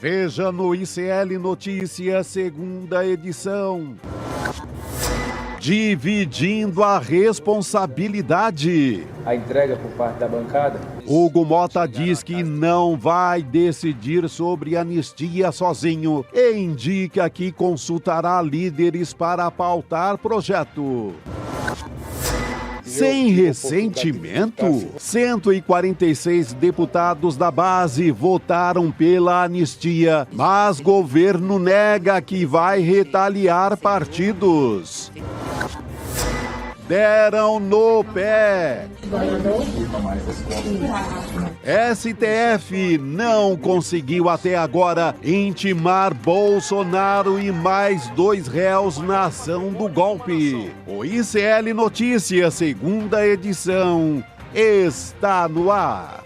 Veja no ICL Notícias, segunda edição. Dividindo a responsabilidade. A entrega por parte da bancada. Hugo Mota diz que não vai decidir sobre anistia sozinho e indica que consultará líderes para pautar projeto. Sem ressentimento, 146 deputados da base votaram pela anistia, mas governo nega que vai retaliar partidos. Deram no pé. STF não conseguiu até agora intimar Bolsonaro e mais 2 réus na ação do golpe. O ICL Notícias, segunda edição, está no ar.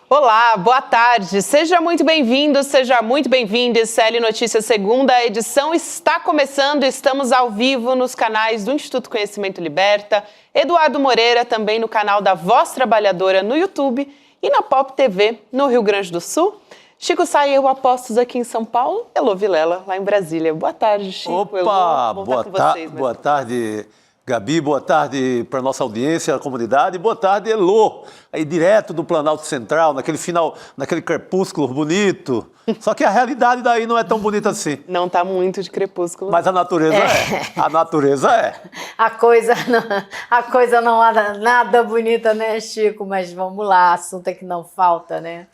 Olá, boa tarde. Seja muito bem-vindo, seja muito bem-vinda. ICL Notícias, segunda edição está começando. Estamos ao vivo nos canais do Instituto Conhecimento Liberta, Eduardo Moreira, também no canal da Voz Trabalhadora no YouTube e na Pop TV no Rio Grande do Sul. Chico Sá e eu apostos aqui em São Paulo, Elô Vilela lá em Brasília. Boa tarde, Chico. Opa, Elô, boa tarde, Gabi, boa tarde para a nossa audiência, a comunidade, boa tarde, Elô, aí direto do Planalto Central, naquele crepúsculo bonito, só que a realidade daí não é tão bonita assim. Não tá muito de crepúsculo. Mas a natureza a natureza é. A coisa não é nada bonita, né, Chico? Mas vamos lá, assunto é que não falta, né?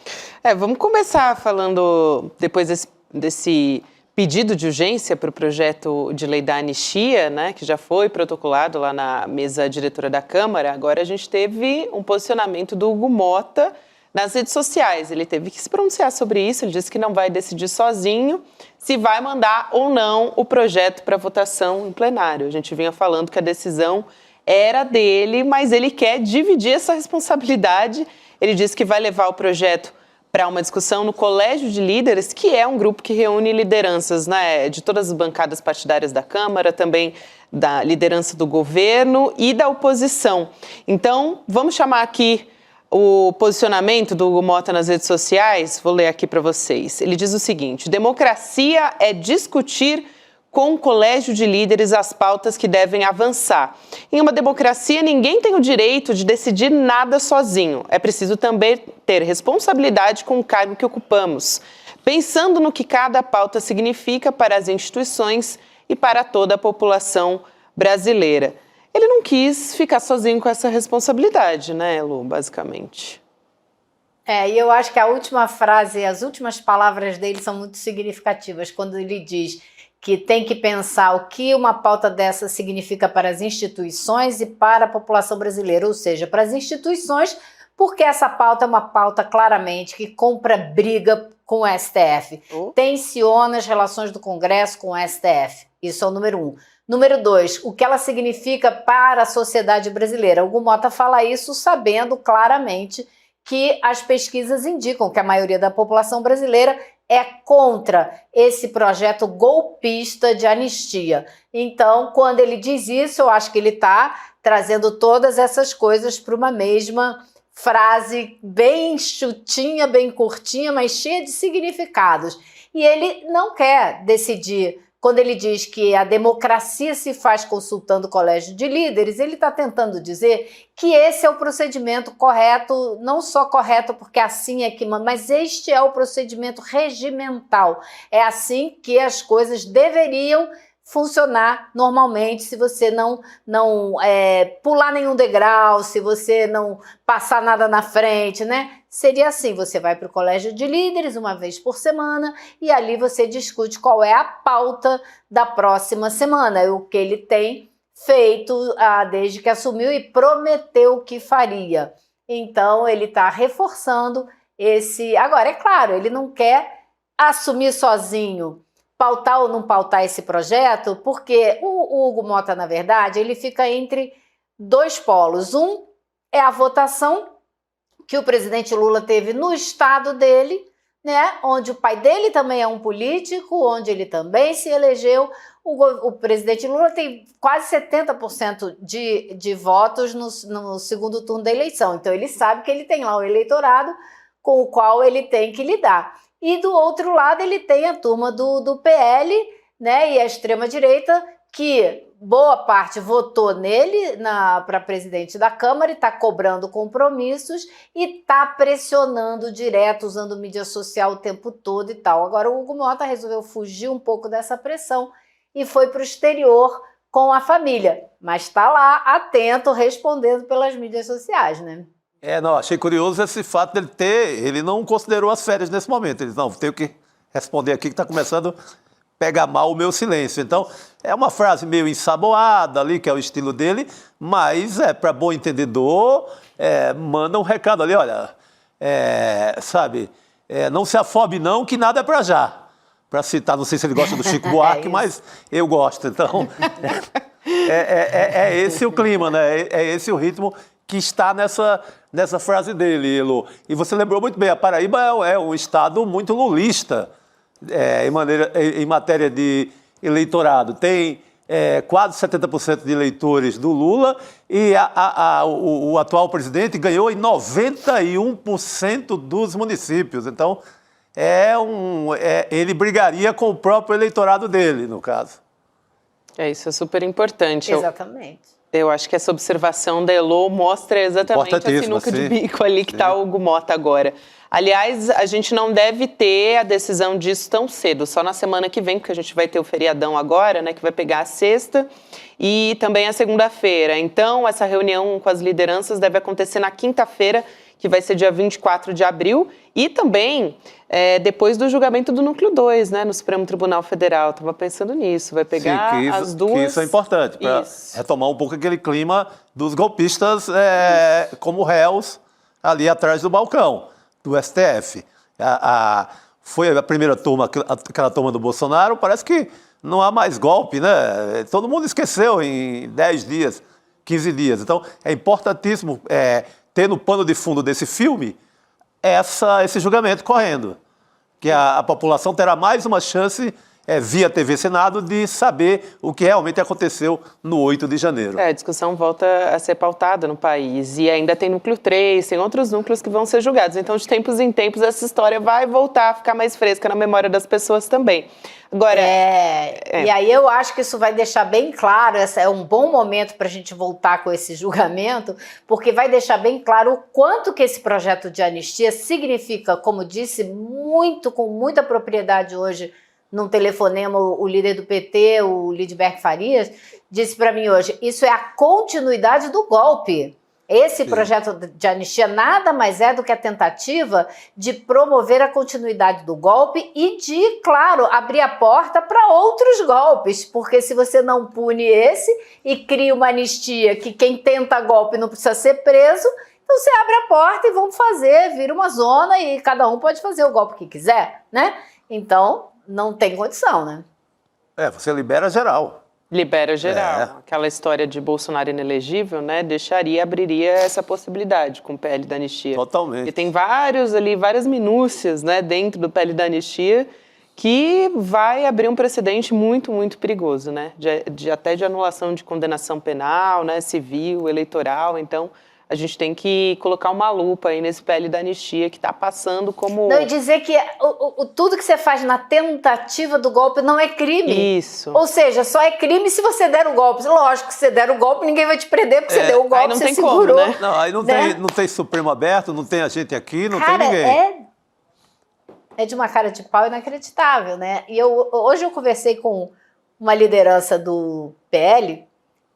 Vamos começar falando, depois desse pedido de urgência para o projeto de lei da anistia, né, que já foi protocolado lá na mesa diretora da Câmara. Agora a gente teve um posicionamento do Hugo Mota nas redes sociais. Ele teve que se pronunciar sobre isso, ele disse que não vai decidir sozinho se vai mandar ou não o projeto para votação em plenário. A gente vinha falando que a decisão era dele, mas ele quer dividir essa responsabilidade. Ele disse que vai levar o projeto para uma discussão no Colégio de Líderes, que é um grupo que reúne lideranças, né, de todas as bancadas partidárias da Câmara, também da liderança do governo e da oposição. Então, vamos chamar aqui o posicionamento do Hugo Mota nas redes sociais. Vou ler aqui para vocês. Ele diz o seguinte: democracia é discutir com o Colégio de Líderes as pautas que devem avançar. Em uma democracia, ninguém tem o direito de decidir nada sozinho. É preciso também ter responsabilidade com o cargo que ocupamos, pensando no que cada pauta significa para as instituições e para toda a população brasileira. Ele não quis ficar sozinho com essa responsabilidade, né, Lu, basicamente. E eu acho que a última frase, as últimas palavras dele são muito significativas, quando ele diz que tem que pensar o que uma pauta dessa significa para as instituições e para a população brasileira, ou seja, para as instituições, porque essa pauta é uma pauta claramente que compra briga com o STF, tensiona as relações do Congresso com o STF. Isso é o número 1. Número 2, o que ela significa para a sociedade brasileira. O Hugo Mota fala isso sabendo claramente que as pesquisas indicam que a maioria da população brasileira é contra esse projeto golpista de anistia. Então, quando ele diz isso, eu acho que ele está trazendo todas essas coisas para uma mesma frase bem chutinha, bem curtinha, mas cheia de significados. E ele não quer decidir. Quando ele diz que a democracia se faz consultando o Colégio de Líderes, ele está tentando dizer que esse é o procedimento correto, não só correto porque assim é que manda, mas este é o procedimento regimental. É assim que as coisas deveriam funcionar normalmente, se você não pular nenhum degrau, se você não passar nada na frente, né? Seria assim, você vai para o Colégio de Líderes uma vez por semana e ali você discute qual é a pauta da próxima semana, o que ele tem feito desde que assumiu e prometeu que faria. Então, ele está reforçando esse... Agora, é claro, ele não quer assumir sozinho, pautar ou não pautar esse projeto, porque o Hugo Mota, na verdade, ele fica entre 2 polos. Um é a votação que o presidente Lula teve no estado dele, né, onde o pai dele também é um político, onde ele também se elegeu. O presidente Lula tem quase 70% de votos no segundo turno da eleição. Então, ele sabe que ele tem lá um eleitorado com o qual ele tem que lidar. E, do outro lado, ele tem a turma do PL, né, e a extrema-direita, que boa parte votou nele para presidente da Câmara e está cobrando compromissos e está pressionando direto, usando mídia social o tempo todo e tal. Agora, o Hugo Mota resolveu fugir um pouco dessa pressão e foi para o exterior com a família, mas está lá, atento, respondendo pelas mídias sociais, né? Não, achei curioso esse fato dele ele não considerou as férias nesse momento. Ele não, tenho que responder aqui que está começando a pegar mal o meu silêncio. Então, é uma frase meio ensaboada ali, que é o estilo dele, mas para bom entendedor, manda um recado ali, olha, sabe, não se afobe não, que nada é para já. Para citar, não sei se ele gosta do Chico Buarque, mas eu gosto. Então, é esse o clima, né? É esse o ritmo que está nessa frase dele, Elô. E você lembrou muito bem, a Paraíba é um estado muito lulista em matéria de eleitorado. Tem quase 70% de eleitores do Lula e o atual presidente ganhou em 91% dos municípios. Então, ele brigaria com o próprio eleitorado dele, no caso. Isso é super importante. Exatamente. Eu acho que essa observação da Elô mostra exatamente a sinuca de bico ali que está o Hugo Mota agora. Aliás, a gente não deve ter a decisão disso tão cedo, só na semana que vem, porque a gente vai ter o feriadão agora, né, que vai pegar a sexta e também a segunda-feira. Então, essa reunião com as lideranças deve acontecer na quinta-feira, que vai ser dia 24 de abril, e também depois do julgamento do Núcleo 2, né, no Supremo Tribunal Federal. Estava pensando nisso, vai pegar as duas... Que isso é importante, para retomar um pouco aquele clima dos golpistas como réus ali atrás do balcão do STF. Foi a primeira turma, aquela turma do Bolsonaro, parece que não há mais golpe, né? Todo mundo esqueceu em 10 dias, 15 dias. Então, é importantíssimo ter no pano de fundo desse filme esse julgamento correndo, que a população terá mais uma chance, via TV Senado, de saber o que realmente aconteceu no 8 de janeiro. A discussão volta a ser pautada no país, e ainda tem núcleo 3, tem outros núcleos que vão ser julgados. Então, de tempos em tempos, essa história vai voltar a ficar mais fresca na memória das pessoas também. Agora, E aí eu acho que isso vai deixar bem claro, é um bom momento para a gente voltar com esse julgamento, porque vai deixar bem claro o quanto que esse projeto de anistia significa, como disse com muita propriedade hoje, num telefonema, o líder do PT, o Lidberg Farias, disse para mim hoje, isso é a continuidade do golpe. Esse projeto de anistia nada mais é do que a tentativa de promover a continuidade do golpe e de, claro, abrir a porta para outros golpes, porque se você não pune esse e cria uma anistia que quem tenta golpe não precisa ser preso, então você abre a porta e vamos vira uma zona e cada um pode fazer o golpe que quiser, né? Então, não tem condição, né? Você libera geral. Libera geral. Aquela história de Bolsonaro inelegível, né, abriria essa possibilidade com o PL da anistia. Totalmente. E tem várias minúcias, né, dentro do PL da anistia que vai abrir um precedente muito, muito perigoso, né, até de anulação de condenação penal, né, civil, eleitoral. Então, a gente tem que colocar uma lupa aí nesse PL da anistia que está passando como... Não, e dizer que tudo que você faz na tentativa do golpe não é crime. Isso. Ou seja, só é crime se você der o golpe. Lógico que se você der o golpe, ninguém vai te prender porque você deu o golpe, você segurou. Como, né? Não, aí não tem Supremo aberto, não tem a gente aqui, não tem ninguém. É de uma cara de pau inacreditável, né? E hoje eu conversei com uma liderança do PL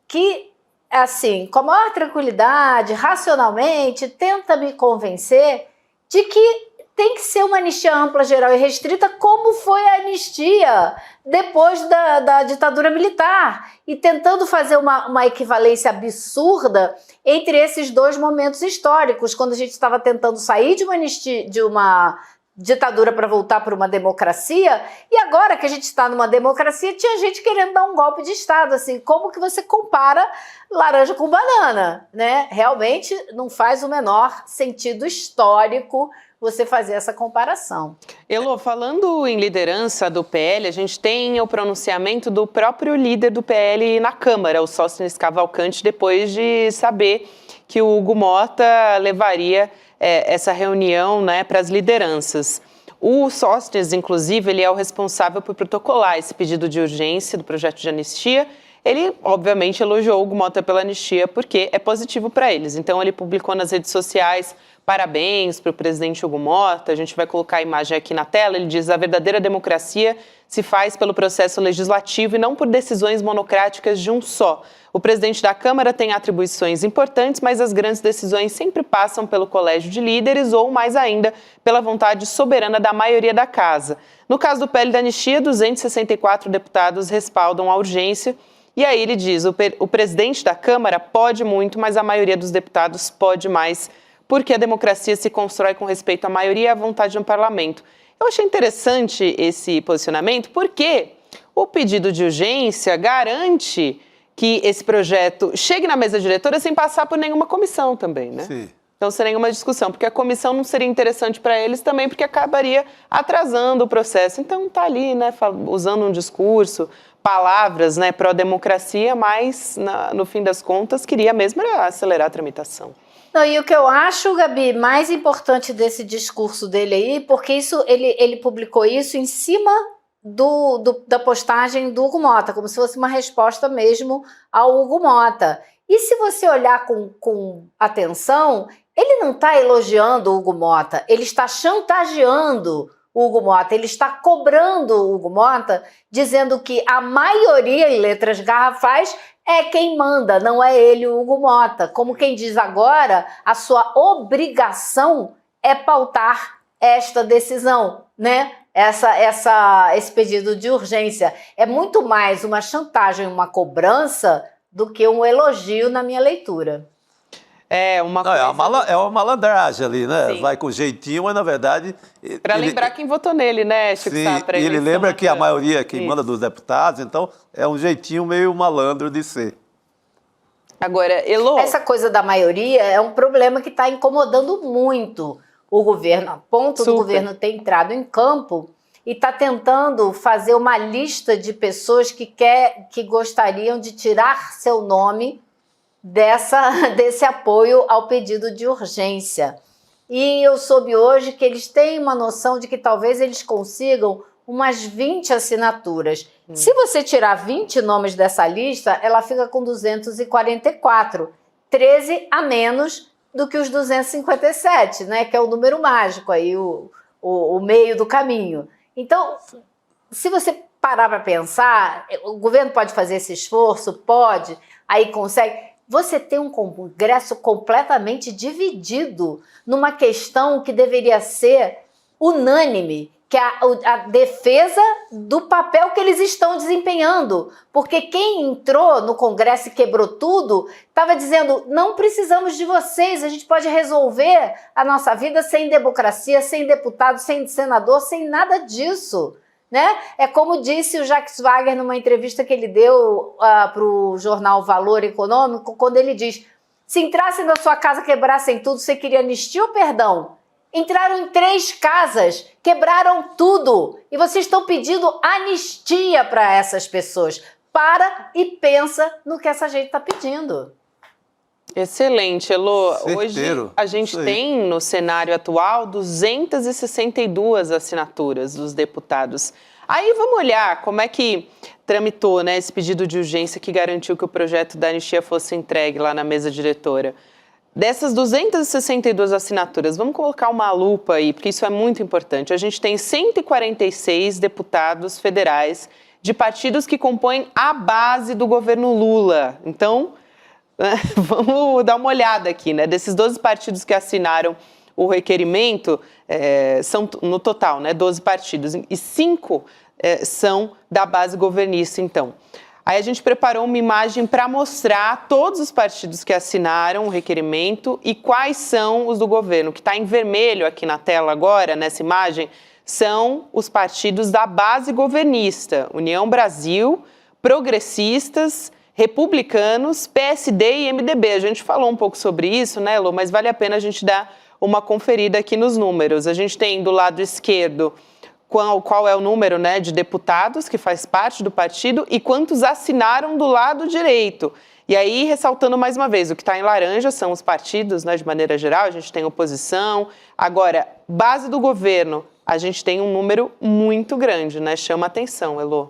que... assim, com a maior tranquilidade, racionalmente, tenta me convencer de que tem que ser uma anistia ampla, geral e restrita, como foi a anistia depois da ditadura militar, e tentando fazer uma equivalência absurda entre esses dois momentos históricos, quando a gente estava tentando sair de uma anistia, de uma ditadura para voltar para uma democracia, e agora que a gente está numa democracia, tinha gente querendo dar um golpe de Estado, assim, como que você compara laranja com banana, né? Realmente não faz o menor sentido histórico você fazer essa comparação. Elô, falando em liderança do PL, a gente tem o pronunciamento do próprio líder do PL na Câmara, o Sóstenes Cavalcante, depois de saber que o Hugo Mota levaria essa reunião, né, para as lideranças. O Sóstenes, inclusive, ele é o responsável por protocolar esse pedido de urgência do projeto de anistia. Ele, obviamente, elogiou o Hugo Mota pela anistia porque é positivo para eles. Então, ele publicou nas redes sociais parabéns para o presidente Hugo Mota. A gente vai colocar a imagem aqui na tela. Ele diz: a verdadeira democracia se faz pelo processo legislativo e não por decisões monocráticas de um só. O presidente da Câmara tem atribuições importantes, mas as grandes decisões sempre passam pelo colégio de líderes ou, mais ainda, pela vontade soberana da maioria da casa. No caso do PL da anistia, 264 deputados respaldam a urgência. E aí ele diz: o presidente da Câmara pode muito, mas a maioria dos deputados pode mais, porque a democracia se constrói com respeito à maioria e à vontade no parlamento. Eu achei interessante esse posicionamento, porque o pedido de urgência garante que esse projeto chegue na mesa diretora sem passar por nenhuma comissão também, né? Sim. Então, sem nenhuma discussão, porque a comissão não seria interessante para eles também, porque acabaria atrasando o processo. Então, tá ali, né, usando um discurso, palavras, né, pró-democracia, mas, no fim das contas, queria mesmo acelerar a tramitação. Não, e o que eu acho, Gabi, mais importante desse discurso dele aí, porque isso ele publicou isso em cima da postagem do Hugo Mota, como se fosse uma resposta mesmo ao Hugo Mota. E se você olhar com atenção, ele não está elogiando o Hugo Mota, ele está chantageando o Hugo Mota, ele está cobrando o Hugo Mota, dizendo que a maioria em letras garrafais é quem manda, não é ele, o Hugo Mota. Como quem diz agora, a sua obrigação é pautar esta decisão, né? Esse pedido de urgência. É muito mais uma chantagem, uma cobrança, do que um elogio na minha leitura. É uma coisa... É uma malandragem ali, né? Sim. Vai com jeitinho, mas na verdade... Para lembrar quem votou nele, né, Chico Sá? Sim, e ele lembra que a maioria é quem manda dos deputados, então é um jeitinho meio malandro de ser. Agora, Elô... Essa coisa da maioria é um problema que está incomodando muito o governo, a ponto do governo ter entrado em campo e está tentando fazer uma lista de pessoas que gostariam de tirar seu nome desse apoio ao pedido de urgência. E eu soube hoje que eles têm uma noção de que talvez eles consigam umas 20 assinaturas. Se você tirar 20 nomes dessa lista, ela fica com 244, 13 a menos do que os 257, né? Que é o número mágico aí, o meio do caminho. Então, se você parar para pensar, o governo pode fazer esse esforço? Pode, aí consegue. Você tem um Congresso completamente dividido numa questão que deveria ser unânime, que é a defesa do papel que eles estão desempenhando. Porque quem entrou no Congresso e quebrou tudo, estava dizendo: não precisamos de vocês, a gente pode resolver a nossa vida sem democracia, sem deputado, sem senador, sem nada disso. Né? É como disse o Jacques Wagner numa entrevista que ele deu para o jornal Valor Econômico, quando ele diz: se entrassem na sua casa, quebrassem tudo, você queria anistia ou perdão? Entraram em 3 casas, quebraram tudo e vocês estão pedindo anistia para essas pessoas. Para e pensa no que essa gente está pedindo. Excelente, Elô. Certeiro. Hoje a gente tem no cenário atual 262 assinaturas dos deputados. Aí vamos olhar como é que tramitou, né, esse pedido de urgência que garantiu que o projeto da anistia fosse entregue lá na mesa diretora. Dessas 262 assinaturas, vamos colocar uma lupa aí, porque isso é muito importante. A gente tem 146 deputados federais de partidos que compõem a base do governo Lula. Então, vamos dar uma olhada aqui, né? Desses 12 partidos que assinaram o requerimento, são no total, né, 12 partidos, e 5 são da base governista, então. Aí a gente preparou uma imagem para mostrar todos os partidos que assinaram o requerimento e quais são os do governo. O que está em vermelho aqui na tela agora, nessa imagem, são os partidos da base governista: União Brasil, Progressistas, Republicanos, PSD e MDB. A gente falou um pouco sobre isso, né, Elô? Mas vale a pena a gente dar uma conferida aqui nos números. A gente tem do lado esquerdo qual é o número, né, de deputados que faz parte do partido e quantos assinaram do lado direito. E aí, ressaltando mais uma vez, o que está em laranja são os partidos, né, de maneira geral, a gente tem oposição. Agora, base do governo, a gente tem um número muito grande, né? Chama atenção, Elô.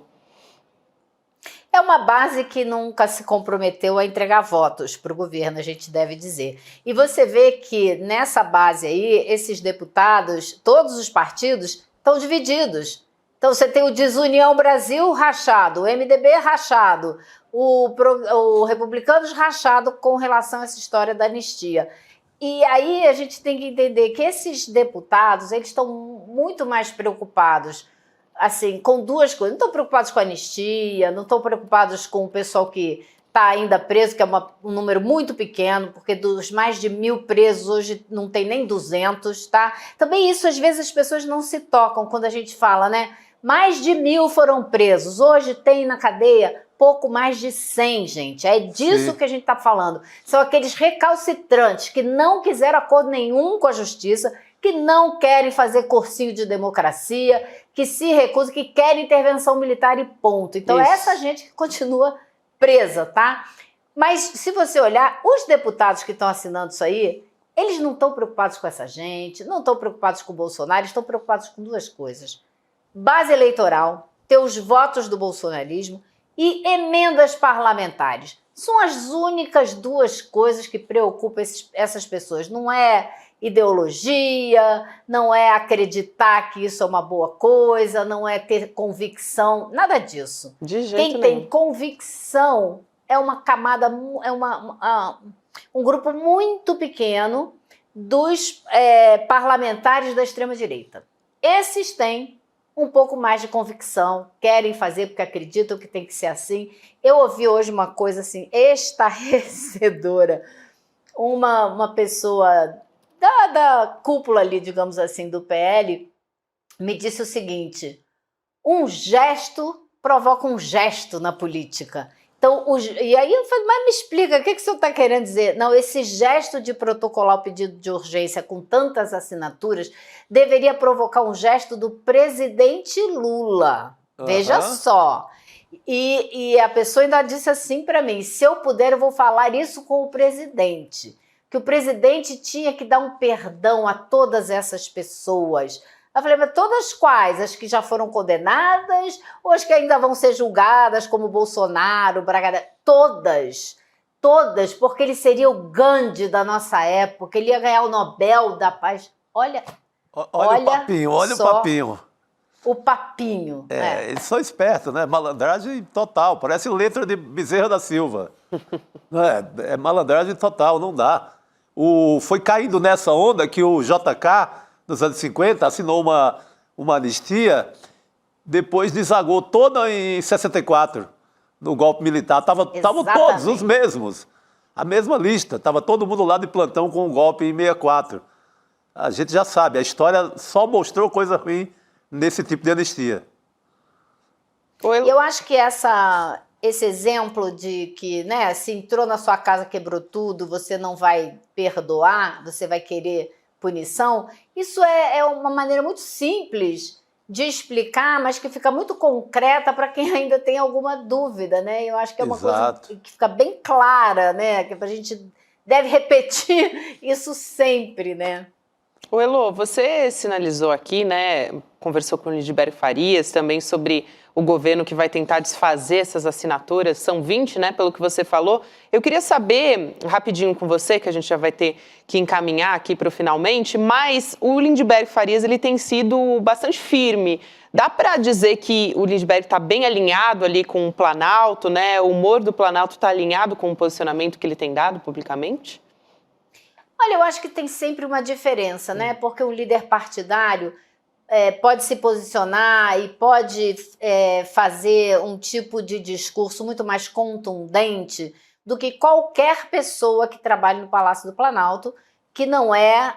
É uma base que nunca se comprometeu a entregar votos para o governo, a gente deve dizer. E você vê que nessa base aí, esses deputados, todos os partidos, estão divididos. Então você tem o Desunião Brasil rachado, o MDB rachado, o Republicanos rachado com relação a essa história da anistia. E aí a gente tem que entender que esses deputados, eles estão muito mais preocupados assim, com duas coisas. Não estão preocupados com a anistia, não estão preocupados com o pessoal que está ainda preso, que é um número muito pequeno, porque dos mais de 1.000 presos hoje não tem nem 200, tá? Também isso, às vezes, as pessoas não se tocam quando a gente fala, né? Mais de 1.000 foram presos, hoje tem na cadeia pouco mais de 100, gente. É disso que a gente está falando. São aqueles recalcitrantes que não quiseram acordo nenhum com a justiça, que não querem fazer cursinho de democracia, que se recusam, que querem intervenção militar e ponto. Então, é essa gente que continua presa, tá? Mas, se você olhar, os deputados que estão assinando isso aí, eles não estão preocupados com essa gente, não estão preocupados com o Bolsonaro, estão preocupados com duas coisas. Base eleitoral, ter os votos do bolsonarismo e emendas parlamentares. São as únicas duas coisas que preocupam essas pessoas. Não é ideologia, não é acreditar que isso é uma boa coisa, não é ter convicção, nada disso. De jeito Quem nenhum. tem convicção é uma camada, um grupo muito pequeno dos parlamentares da extrema-direita. Esses têm um pouco mais de convicção, querem fazer porque acreditam que tem que ser assim. Eu ouvi hoje uma coisa assim, estarrecedora. Uma pessoa da cúpula ali, digamos assim, do PL, me disse o seguinte: um gesto provoca um gesto na política. Então, e aí eu falei, mas me explica, o que o senhor está querendo dizer? Não, esse gesto de protocolar o pedido de urgência com tantas assinaturas deveria provocar um gesto do presidente Lula. Veja só. E a pessoa ainda disse assim para mim, se eu puder eu vou falar isso com o presidente, que o presidente tinha que dar um perdão a todas essas pessoas. Eu falei, mas todas quais? As que já foram condenadas ou as que ainda vão ser julgadas, como Bolsonaro, Braga? Todas, porque ele seria o Gandhi da nossa época, ele ia ganhar o Nobel da Paz. Olha o papinho, olha o papinho. O papinho. Eles são espertos, né? Malandragem total, parece letra de Bezerra da Silva. É malandragem total, não dá. Foi caindo nessa onda que o JK, nos anos 50, assinou uma anistia, depois desagou toda em 64, no golpe militar. Estavam todos os mesmos, a mesma lista, estava todo mundo lá de plantão com o golpe em 64. A gente já sabe, a história só mostrou coisa ruim nesse tipo de anistia. Eu acho que esse exemplo de que, né, se entrou na sua casa, quebrou tudo, você não vai perdoar, você vai querer punição, isso é uma maneira muito simples de explicar, mas que fica muito concreta para quem ainda tem alguma dúvida, né? Eu acho que é uma coisa que fica bem clara, né? Que a gente deve repetir isso sempre, né? Ô Elô, você sinalizou aqui, né, conversou com o Lindbergh Farias também sobre o governo que vai tentar desfazer essas assinaturas, são 20, né, pelo que você falou. Eu queria saber, rapidinho com você, que a gente já vai ter que encaminhar aqui para o finalmente, mas o Lindbergh Farias, ele tem sido bastante firme. Dá para dizer que o Lindbergh está bem alinhado ali com o Planalto, né, o humor do Planalto está alinhado com o posicionamento que ele tem dado publicamente? Olha, eu acho que tem sempre uma diferença, né? Porque um líder partidário pode se posicionar e pode fazer um tipo de discurso muito mais contundente do que qualquer pessoa que trabalhe no Palácio do Planalto, que não é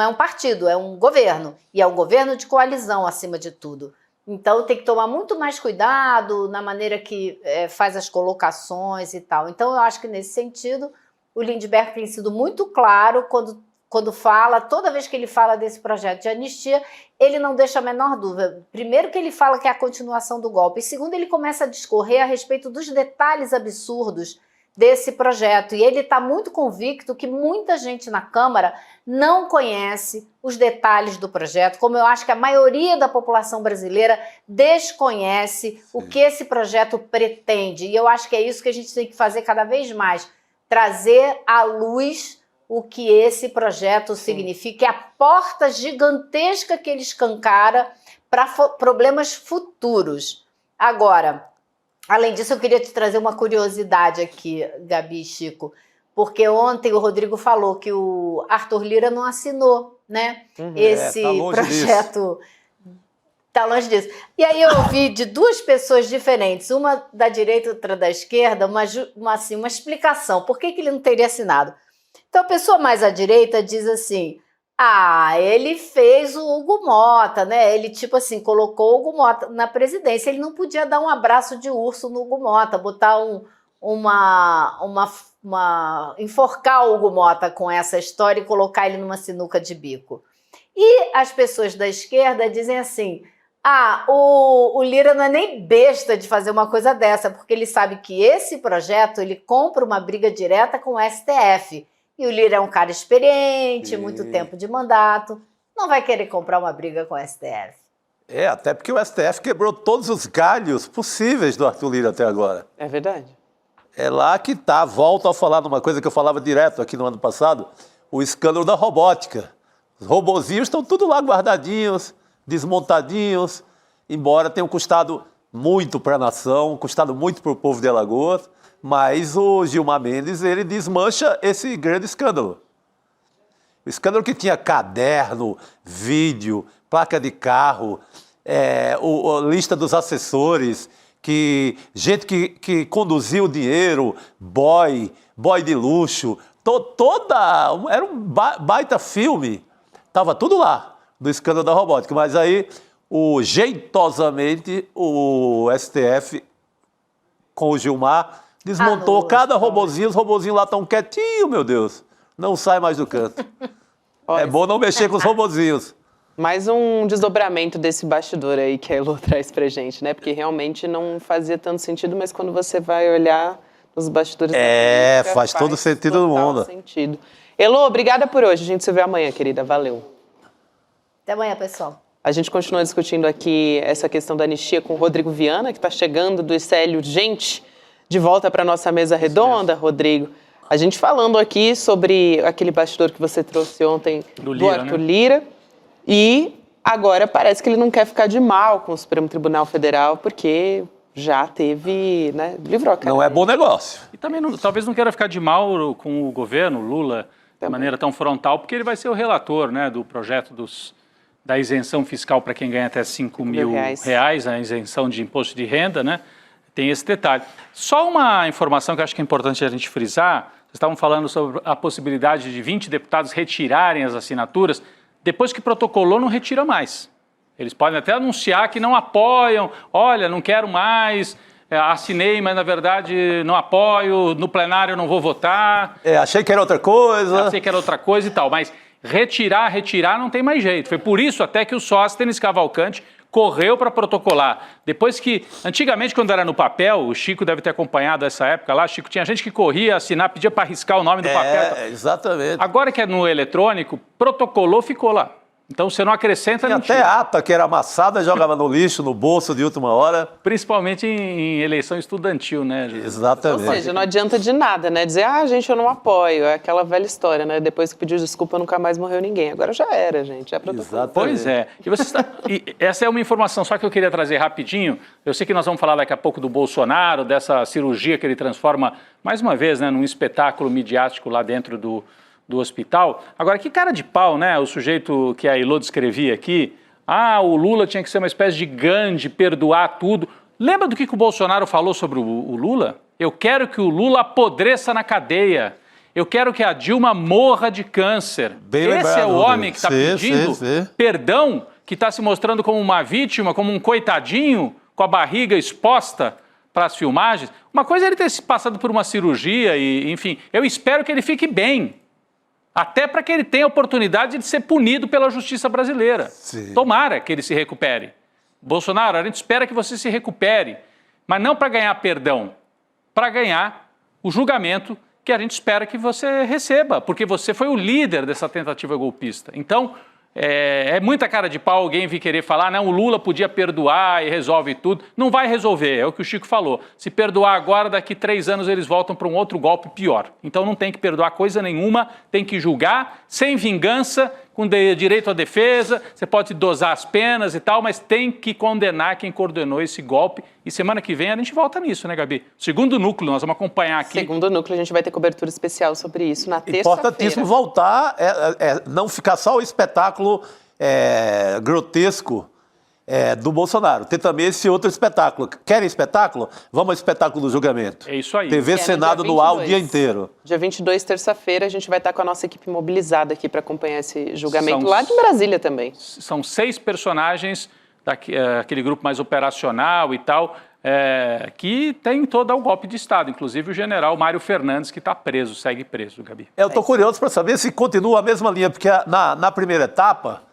um partido, é um governo. E é um governo de coalizão, acima de tudo. Então, tem que tomar muito mais cuidado na maneira que faz as colocações e tal. Então, eu acho que, nesse sentido, o Lindbergh tem sido muito claro quando quando fala, toda vez que ele fala desse projeto de anistia, ele não deixa a menor dúvida. Primeiro que ele fala que é a continuação do golpe, e segundo ele começa a discorrer a respeito dos detalhes absurdos desse projeto, e ele está muito convicto que muita gente na Câmara não conhece os detalhes do projeto, como eu acho que a maioria da população brasileira desconhece o que esse projeto pretende, e eu acho que é isso que a gente tem que fazer cada vez mais, trazer à luz o que esse projeto significa, é a porta gigantesca que ele escancara para problemas futuros. Agora, além disso, eu queria te trazer uma curiosidade aqui, Gabi e Chico, porque ontem o Rodrigo falou que o Arthur Lira não assinou, né? Esse projeto. Está longe disso. E aí eu ouvi de duas pessoas diferentes, uma da direita e outra da esquerda, uma explicação. Por que ele não teria assinado? Então a pessoa mais à direita diz assim, ele fez o Hugo Mota, né? Ele, tipo assim, colocou o Hugo Mota na presidência. Ele não podia dar um abraço de urso no Hugo Mota, botar enforcar o Hugo Mota com essa história e colocar ele numa sinuca de bico. E as pessoas da esquerda dizem assim, o Lira não é nem besta de fazer uma coisa dessa, porque ele sabe que esse projeto, ele compra uma briga direta com o STF. E o Lira é um cara experiente, muito tempo de mandato, não vai querer comprar uma briga com o STF. Até porque o STF quebrou todos os galhos possíveis do Arthur Lira até agora. É verdade. É lá que está, volto a falar numa coisa que eu falava direto aqui no ano passado, o escândalo da robótica. Os robozinhos estão tudo lá guardadinhos, desmontadinhos, embora tenham custado muito para a nação, custado muito para o povo de Alagoas, mas o Gilmar Mendes, ele desmancha esse grande escândalo. O escândalo que tinha caderno, vídeo, placa de carro, a lista dos assessores, gente que conduzia o dinheiro, boy de luxo, era um baita filme, estava tudo lá, do escândalo da robótica, mas aí, jeitosamente, o STF, com o Gilmar, desmontou cada robozinho, os robozinhos lá estão quietinhos, meu Deus, não sai mais do canto. É bom não mexer com os robozinhos. Mais um desdobramento desse bastidor aí que a Elô traz pra gente, né? Porque realmente não fazia tanto sentido, mas quando você vai olhar nos bastidores da política, faz todo sentido do mundo. Sentido. Elô, obrigada por hoje. A gente se vê amanhã, querida. Valeu. Até amanhã, pessoal. A gente continua discutindo aqui essa questão da anistia com o Rodrigo Viana, que está chegando do ICL urgente, de volta para a nossa mesa redonda, Rodrigo. A gente falando aqui sobre aquele bastidor que você trouxe ontem do Arthur Lira. E agora parece que ele não quer ficar de mal com o Supremo Tribunal Federal, porque já teve, né, livrou a cara. Não é bom negócio. E também talvez não queira ficar de mal com o governo, Lula, de maneira tão frontal, porque ele vai ser o relator, né, do projeto da isenção fiscal para quem ganha até 5 mil reais, a isenção de imposto de renda, né? Tem esse detalhe. Só uma informação que eu acho que é importante a gente frisar, vocês estavam falando sobre a possibilidade de 20 deputados retirarem as assinaturas, depois que protocolou, não retira mais. Eles podem até anunciar que não apoiam, olha, não quero mais, assinei, mas na verdade não apoio, no plenário não vou votar. Achei que era outra coisa. Achei que era outra coisa e tal, mas retirar não tem mais jeito. Foi por isso até que o Sóstenes Cavalcante correu para protocolar. Depois que, antigamente, quando era no papel, o Chico deve ter acompanhado essa época lá, Chico, tinha gente que corria assinar, pedia para arriscar o nome do papel. Exatamente. Agora que é no eletrônico, protocolou, ficou lá. Então você não acrescenta, não tira. Até ata que era amassada, jogava no lixo, no bolso de última hora. Principalmente em eleição estudantil, né? Exatamente. Ou seja, não adianta de nada, né? Dizer, gente, eu não apoio. É aquela velha história, né? Depois que pediu desculpa, nunca mais morreu ninguém. Agora já era, gente. Já protocolou. Pois é. E essa é uma informação só que eu queria trazer rapidinho. Eu sei que nós vamos falar daqui a pouco do Bolsonaro, dessa cirurgia que ele transforma, mais uma vez, né, num espetáculo midiático lá dentro do hospital. Agora, que cara de pau, né? O sujeito que a Elô descrevia aqui. O Lula tinha que ser uma espécie de Gandhi, perdoar tudo. Lembra do que o Bolsonaro falou sobre o Lula? Eu quero que o Lula apodreça na cadeia. Eu quero que a Dilma morra de câncer. Esse é o homem que está pedindo perdão, que está se mostrando como uma vítima, como um coitadinho, com a barriga exposta para as filmagens. Uma coisa é ele ter passado por uma cirurgia e, enfim, eu espero que ele fique bem. Até para que ele tenha a oportunidade de ser punido pela justiça brasileira. Sim. Tomara que ele se recupere. Bolsonaro, a gente espera que você se recupere, mas não para ganhar perdão, para ganhar o julgamento que a gente espera que você receba, porque você foi o líder dessa tentativa golpista. Então, é muita cara de pau alguém vir querer falar, não, o Lula podia perdoar e resolve tudo. Não vai resolver, é o que o Chico falou. Se perdoar agora, daqui 3 anos eles voltam para um outro golpe pior. Então não tem que perdoar coisa nenhuma, tem que julgar sem vingança, com direito à defesa, você pode dosar as penas e tal, mas tem que condenar quem coordenou esse golpe. E semana que vem a gente volta nisso, né, Gabi? Segundo núcleo, nós vamos acompanhar aqui. Segundo núcleo, a gente vai ter cobertura especial sobre isso na terça-feira. Importantíssimo voltar, não ficar só o espetáculo grotesco do Bolsonaro. Tem também esse outro espetáculo. Querem espetáculo? Vamos ao espetáculo do julgamento. É isso aí. TV Senado no ar o dia inteiro. Dia 22, terça-feira, a gente vai estar com a nossa equipe mobilizada aqui para acompanhar esse julgamento lá de Brasília também. São 6 personagens daquele grupo mais operacional e tal, que tem todo o golpe de Estado, inclusive o general Mário Fernandes, que está preso, segue preso, Gabi. Eu estou curioso para saber se continua a mesma linha, porque na primeira etapa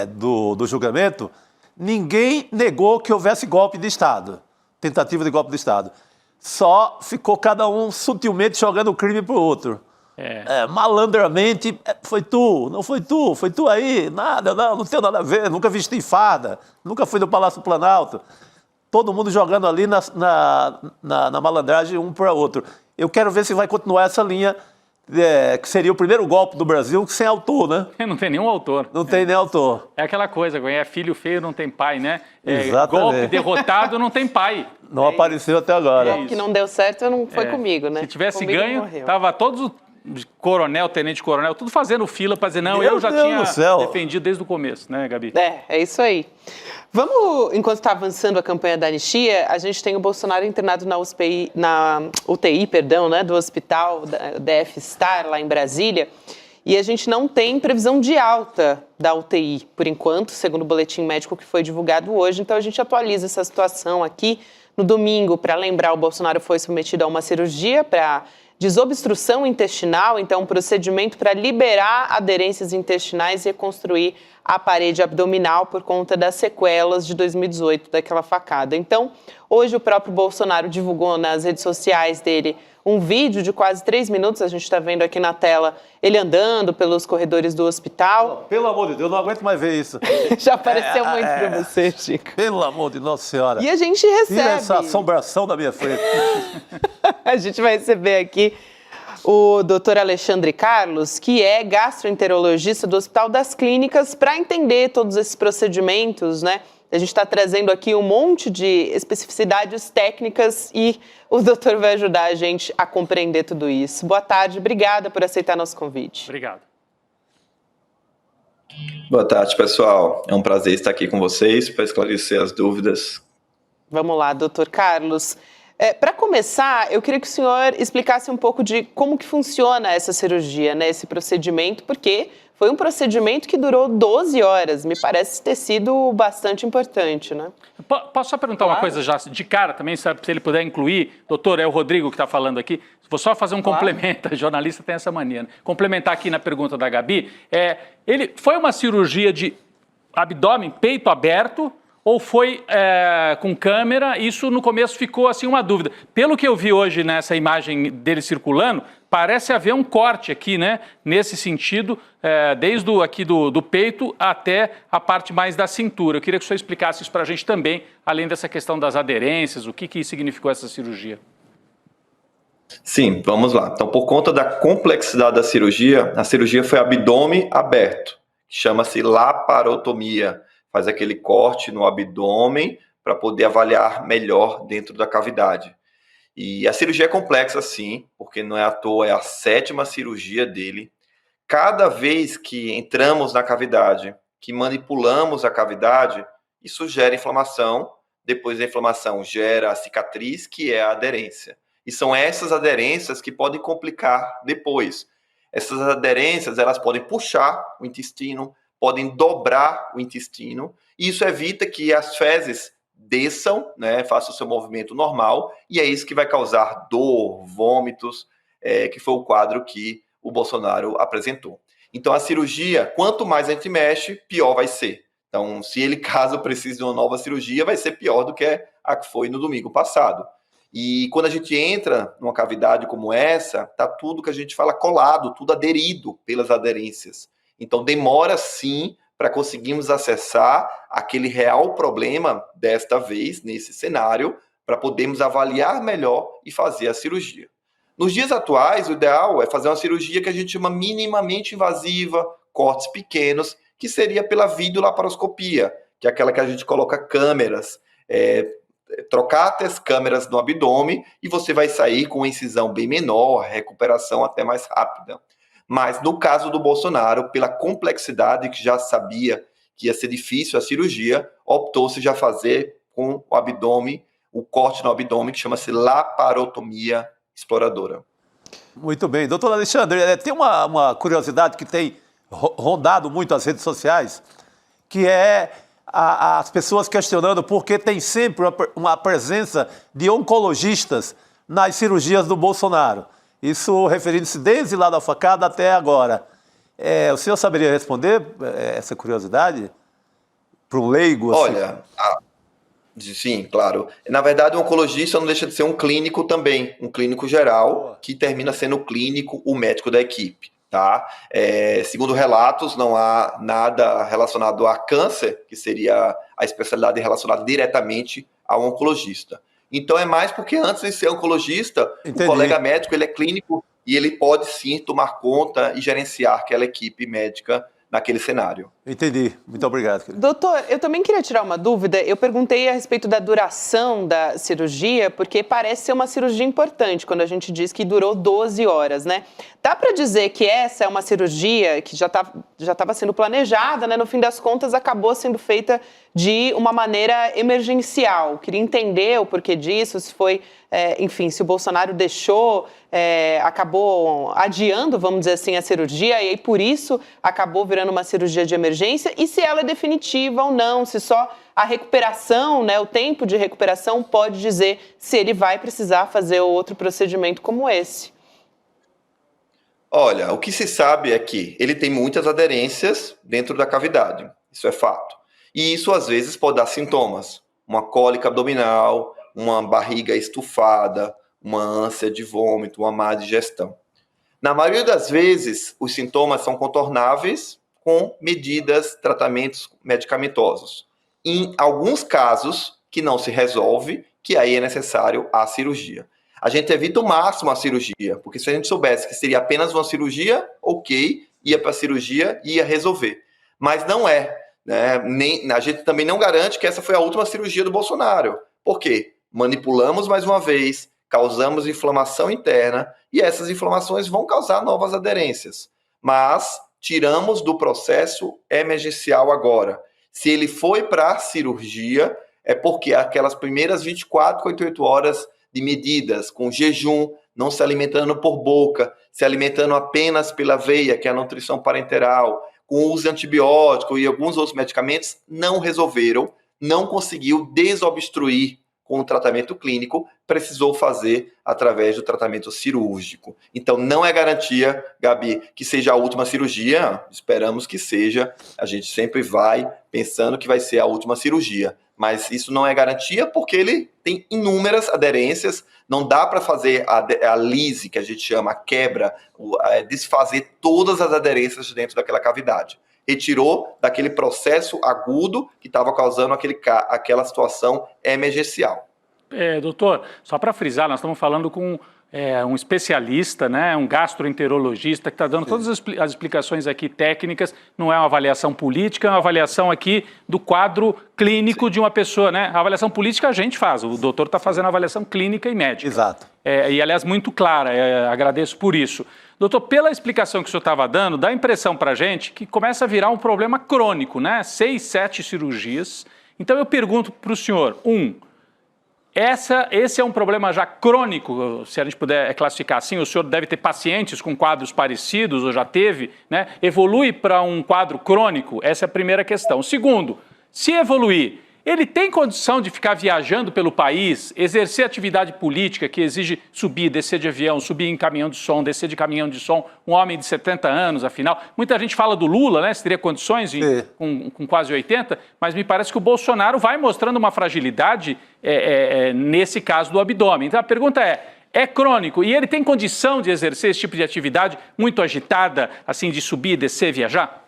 do julgamento, ninguém negou que houvesse golpe de Estado, tentativa de golpe de Estado. Só ficou cada um sutilmente jogando o crime para o outro. Malandramente, foi tu aí, nada, não tem nada a ver, nunca vesti farda, nunca fui no Palácio Planalto. Todo mundo jogando ali na malandragem um para o outro. Eu quero ver se vai continuar essa linha, que seria o primeiro golpe do Brasil sem autor, né? Não tem nenhum autor. Não tem nem autor. É aquela coisa, filho feio não tem pai, né? Exatamente. Golpe derrotado não tem pai. Não apareceu até agora. O que não deu certo não foi comigo, né? Se tivesse Comigo ganho, morreu. tava todos coronel, tenente-coronel, tudo fazendo fila para dizer, não, Meu eu já Deus tinha do céu. defendido desde o começo, né, Gabi? É isso aí. Vamos, enquanto está avançando a campanha da anistia, a gente tem o Bolsonaro internado na UTI, né, do hospital da DF Star, lá em Brasília, e a gente não tem previsão de alta da UTI, por enquanto, segundo o boletim médico que foi divulgado hoje, então a gente atualiza essa situação aqui. No domingo, para lembrar, o Bolsonaro foi submetido a uma cirurgia para desobstrução intestinal, então um procedimento para liberar aderências intestinais e reconstruir a parede abdominal por conta das sequelas de 2018 daquela facada. Então, hoje o próprio Bolsonaro divulgou nas redes sociais dele um vídeo de quase 3 minutos, a gente está vendo aqui na tela, ele andando pelos corredores do hospital. Pelo amor de Deus, não aguento mais ver isso. Já apareceu muito para você, Chico. Pelo amor de Nossa Senhora. E a gente recebe... Tira essa assombração da minha frente. A gente vai receber aqui o doutor Alexandre Carlos, que é gastroenterologista do Hospital das Clínicas, para entender todos esses procedimentos, né? A gente está trazendo aqui um monte de especificidades técnicas e o doutor vai ajudar a gente a compreender tudo isso. Boa tarde, obrigada por aceitar nosso convite. Obrigado. Boa tarde, pessoal. É um prazer estar aqui com vocês para esclarecer as dúvidas. Vamos lá, doutor Carlos. Para começar, eu queria que o senhor explicasse um pouco de como que funciona essa cirurgia, né, esse procedimento, porque foi um procedimento que durou 12 horas. Me parece ter sido bastante importante, né? Posso só perguntar uma coisa já de cara também, sabe, se ele puder incluir? Doutor, é o Rodrigo que está falando aqui. Vou só fazer um complemento, a jornalista tem essa mania, né? Complementar aqui na pergunta da Gabi. Ele foi uma cirurgia de abdômen, peito aberto, ou foi com câmera? Isso no começo ficou assim uma dúvida. Pelo que eu vi hoje nessa imagem dele circulando, parece haver um corte aqui, né? Nesse sentido, desde aqui do peito até a parte mais da cintura. Eu queria que o senhor explicasse isso para a gente também, além dessa questão das aderências, o que significou essa cirurgia. Sim, vamos lá. Então, por conta da complexidade da cirurgia, a cirurgia foi abdômen aberto, chama-se laparotomia. Faz aquele corte no abdômen para poder avaliar melhor dentro da cavidade. E a cirurgia é complexa, sim, porque não é à toa, é a 7ª cirurgia dele. Cada vez que entramos na cavidade, que manipulamos a cavidade, isso gera inflamação. Depois da inflamação gera a cicatriz, que é a aderência. E são essas aderências que podem complicar depois. Essas aderências, elas podem puxar o intestino, podem dobrar o intestino, e isso evita que as fezes desçam, né, façam o seu movimento normal, e é isso que vai causar dor, vômitos, que foi o quadro que o Bolsonaro apresentou. Então, a cirurgia, quanto mais a gente mexe, pior vai ser. Então, se ele, caso precise de uma nova cirurgia, vai ser pior do que a que foi no domingo passado. E quando a gente entra numa cavidade como essa, tá tudo que a gente fala colado, tudo aderido pelas aderências. Então, demora sim para conseguirmos acessar aquele real problema desta vez, nesse cenário, para podermos avaliar melhor e fazer a cirurgia. Nos dias atuais, o ideal é fazer uma cirurgia que a gente chama minimamente invasiva, cortes pequenos, que seria pela videolaparoscopia, que é aquela que a gente coloca câmeras, trocáteis câmeras no abdômen, e você vai sair com uma incisão bem menor, recuperação até mais rápida. Mas no caso do Bolsonaro, pela complexidade que já sabia que ia ser difícil a cirurgia, optou-se já fazer com o abdômen, o corte no abdômen, que chama-se laparotomia exploradora. Muito bem. Doutor Alexandre, tem uma curiosidade que tem rondado muito as redes sociais, que é as pessoas questionando por que tem sempre uma presença de oncologistas nas cirurgias do Bolsonaro. Isso referindo-se desde lá da facada até agora. O senhor saberia responder essa curiosidade para um leigo? Assim? Olha, sim, claro. Na verdade, o oncologista não deixa de ser um clínico também, um clínico geral, que termina sendo o clínico, o médico da equipe. Tá? Segundo relatos, não há nada relacionado a câncer, que seria a especialidade relacionada diretamente ao oncologista. Então é mais porque antes de ser oncologista, Entendi. O colega médico ele é clínico e ele pode sim tomar conta e gerenciar aquela equipe médica naquele cenário. Entendi. Muito obrigado, querido. Doutor, eu também queria tirar uma dúvida. Eu perguntei a respeito da duração da cirurgia, porque parece ser uma cirurgia importante quando a gente diz que durou 12 horas, né? Dá para dizer que essa é uma cirurgia que já estava sendo planejada, né? No fim das contas, acabou sendo feita de uma maneira emergencial. Queria entender o porquê disso, se foi, enfim, se o Bolsonaro deixou, acabou adiando, vamos dizer assim, a cirurgia, e aí por isso acabou virando uma cirurgia de emergência, e se ela é definitiva ou não, se só a recuperação, né, o tempo de recuperação pode dizer se ele vai precisar fazer outro procedimento como esse. Olha, o que se sabe é que ele tem muitas aderências dentro da cavidade, isso é fato. E isso às vezes pode dar sintomas, uma cólica abdominal, uma barriga estufada, uma ânsia de vômito, uma má digestão. Na maioria das vezes, os sintomas são contornáveis com medidas, tratamentos medicamentosos. Em alguns casos, que não se resolve, que aí é necessário a cirurgia. A gente evita o máximo a cirurgia, porque se a gente soubesse que seria apenas uma cirurgia, ok, ia para a cirurgia e ia resolver. Mas não é. Né? A gente também não garante que essa foi a última cirurgia do Bolsonaro. Por quê? Manipulamos mais uma vez, causamos inflamação interna e essas inflamações vão causar novas aderências. Mas tiramos do processo emergencial agora. Se ele foi para a cirurgia, é porque aquelas primeiras 24, 48 horas de medidas, com jejum, não se alimentando por boca, se alimentando apenas pela veia, que é a nutrição parenteral, com uso de antibiótico e alguns outros medicamentos, não resolveram, não conseguiu desobstruir com o tratamento clínico, precisou fazer através do tratamento cirúrgico. Então, não é garantia, Gabi, que seja a última cirurgia, esperamos que seja, a gente sempre vai pensando que vai ser a última cirurgia, mas isso não é garantia porque ele tem inúmeras aderências, não dá para fazer a lise, que a gente chama, a quebra, desfazer todas as aderências dentro daquela cavidade. Retirou daquele processo agudo que estava causando aquela situação emergencial. Doutor, só para frisar, nós estamos falando com um especialista, né, um gastroenterologista que está dando todas as explicações aqui técnicas, não é uma avaliação política, é uma avaliação aqui do quadro clínico de uma pessoa, né? A avaliação política a gente faz, o doutor está fazendo a avaliação clínica e médica. Exato. E aliás, muito clara, agradeço por isso. Doutor, pela explicação que o senhor estava dando, dá a impressão para a gente que começa a virar um problema crônico, né? 6, 7 cirurgias. Então eu pergunto para o senhor, esse é um problema já crônico, se a gente puder classificar assim, o senhor deve ter pacientes com quadros parecidos, ou já teve, né? Evolui para um quadro crônico? Essa é a primeira questão. Segundo, se evoluir, Ele tem condição de ficar viajando pelo país, exercer atividade política que exige subir, descer de avião, subir em caminhão de som, descer de caminhão de som, um homem de 70 anos, afinal. Muita gente fala do Lula, né? Se teria condições com quase 80, mas me parece que o Bolsonaro vai mostrando uma fragilidade nesse caso do abdômen. Então a pergunta é crônico e ele tem condição de exercer esse tipo de atividade muito agitada, assim, de subir, descer, viajar?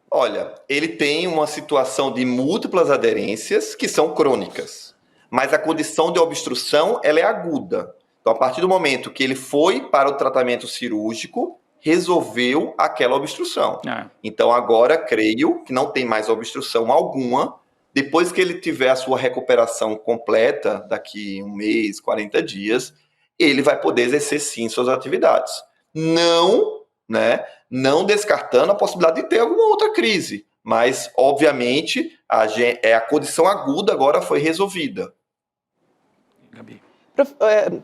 Olha, ele tem uma situação de múltiplas aderências que são crônicas, mas a condição de obstrução ela é aguda. Então, a partir do momento que ele foi para o tratamento cirúrgico, resolveu aquela obstrução. Então, agora, creio que não tem mais obstrução alguma. Depois que ele tiver a sua recuperação completa, daqui um mês, 40 dias, ele vai poder exercer, sim, suas atividades. Não descartando a possibilidade de ter alguma outra crise, mas, obviamente, a condição aguda agora foi resolvida. Gabi.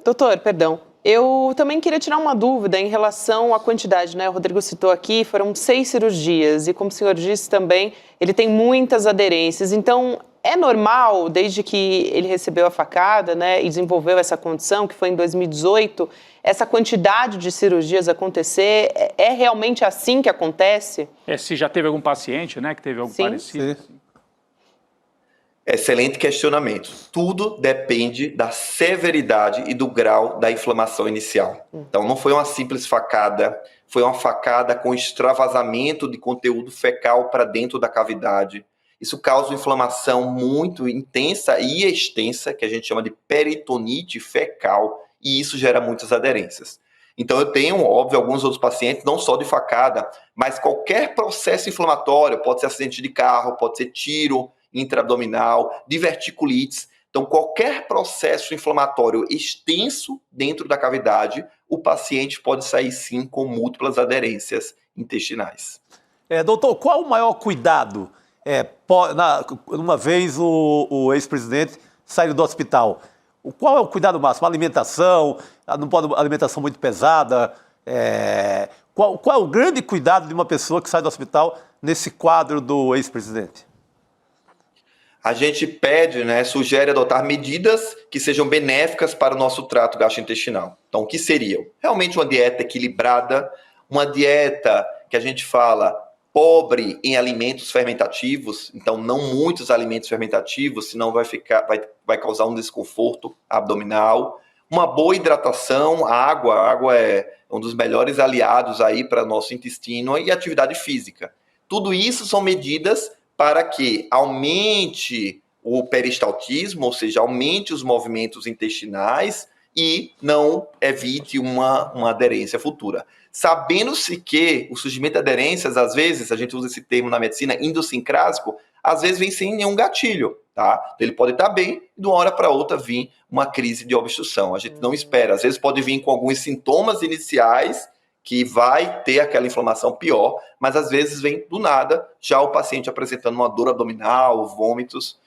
Doutor, perdão, eu também queria tirar uma dúvida em relação à quantidade, né? O Rodrigo citou aqui, foram 6 cirurgias e, como o senhor disse também, ele tem muitas aderências, então é normal, desde que ele recebeu a facada, né, e desenvolveu essa condição, que foi em 2018, essa quantidade de cirurgias acontecer, é realmente assim que acontece? Se já teve algum paciente, né, que teve algo parecido. Sim. Excelente questionamento. Tudo depende da severidade e do grau da inflamação inicial. Então, não foi uma simples facada, foi uma facada com extravasamento de conteúdo fecal para dentro da cavidade. Isso causa uma inflamação muito intensa e extensa, que a gente chama de peritonite fecal, e isso gera muitas aderências. Então, eu tenho, óbvio, alguns outros pacientes, não só de facada, mas qualquer processo inflamatório, pode ser acidente de carro, pode ser tiro intraabdominal, diverticulites. Então, qualquer processo inflamatório extenso dentro da cavidade, o paciente pode sair, sim, com múltiplas aderências intestinais. Doutor, qual o maior cuidado? Uma vez o ex-presidente saiu do hospital. Qual é o cuidado máximo? Alimentação? Não pode alimentação muito pesada? Qual é o grande cuidado de uma pessoa que sai do hospital nesse quadro do ex-presidente? A gente pede, sugere adotar medidas que sejam benéficas para o nosso trato gastrointestinal. Então, o que seriam? Realmente uma dieta equilibrada, uma dieta que a gente fala pobre em alimentos fermentativos, então não muitos alimentos fermentativos, senão vai causar um desconforto abdominal. Uma boa hidratação, a água é um dos melhores aliados aí para nosso intestino, e atividade física. Tudo isso são medidas para que aumente o peristaltismo, ou seja, aumente os movimentos intestinais e não evite uma aderência futura. Sabendo-se que o surgimento de aderências, às vezes, a gente usa esse termo na medicina, idiosincrásico, às vezes vem sem nenhum gatilho, tá? Então, ele pode estar bem e de uma hora para outra vir uma crise de obstrução. A gente não espera. Às vezes pode vir com alguns sintomas iniciais que vai ter aquela inflamação pior, mas às vezes vem do nada, já o paciente apresentando uma dor abdominal, vômitos,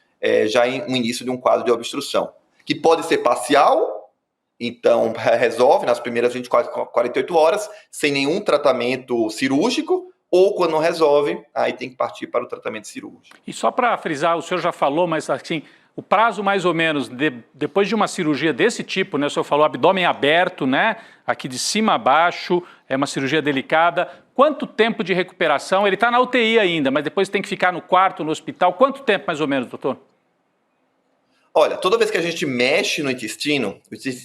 já em um início de um quadro de obstrução, que pode ser parcial, então resolve nas primeiras 24, 48 horas, sem nenhum tratamento cirúrgico, ou quando não resolve, aí tem que partir para o tratamento cirúrgico. E só para frisar, o senhor já falou, mas assim, o prazo mais ou menos, depois de uma cirurgia desse tipo, né, o senhor falou abdômen aberto, né, aqui de cima a baixo, é uma cirurgia delicada, quanto tempo de recuperação? Ele está na UTI ainda, mas depois tem que ficar no quarto, no hospital, quanto tempo mais ou menos, doutor? Olha, toda vez que a gente mexe no intestino,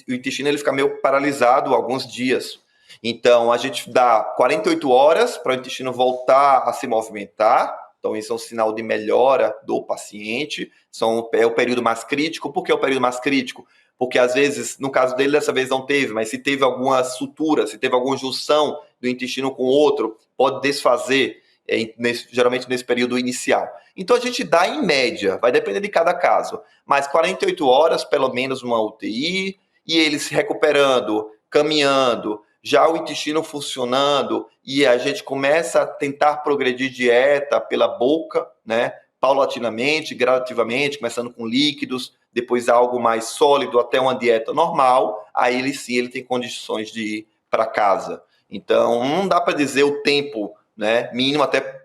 o intestino ele fica meio paralisado alguns dias. Então, a gente dá 48 horas para o intestino voltar a se movimentar. Então, isso é um sinal de melhora do paciente. É o período mais crítico. Por que é o período mais crítico? Porque, às vezes, no caso dele, dessa vez não teve, mas se teve alguma sutura, se teve alguma junção do intestino com o outro, pode desfazer, geralmente nesse período inicial. Então, a gente dá em média, vai depender de cada caso, mas 48 horas, pelo menos, numa UTI, e ele se recuperando, caminhando, já o intestino funcionando, e a gente começa a tentar progredir dieta pela boca, né, paulatinamente, gradativamente, começando com líquidos, depois algo mais sólido, até uma dieta normal, aí ele tem condições de ir para casa. Então, não dá para dizer o tempo, né, mínimo, até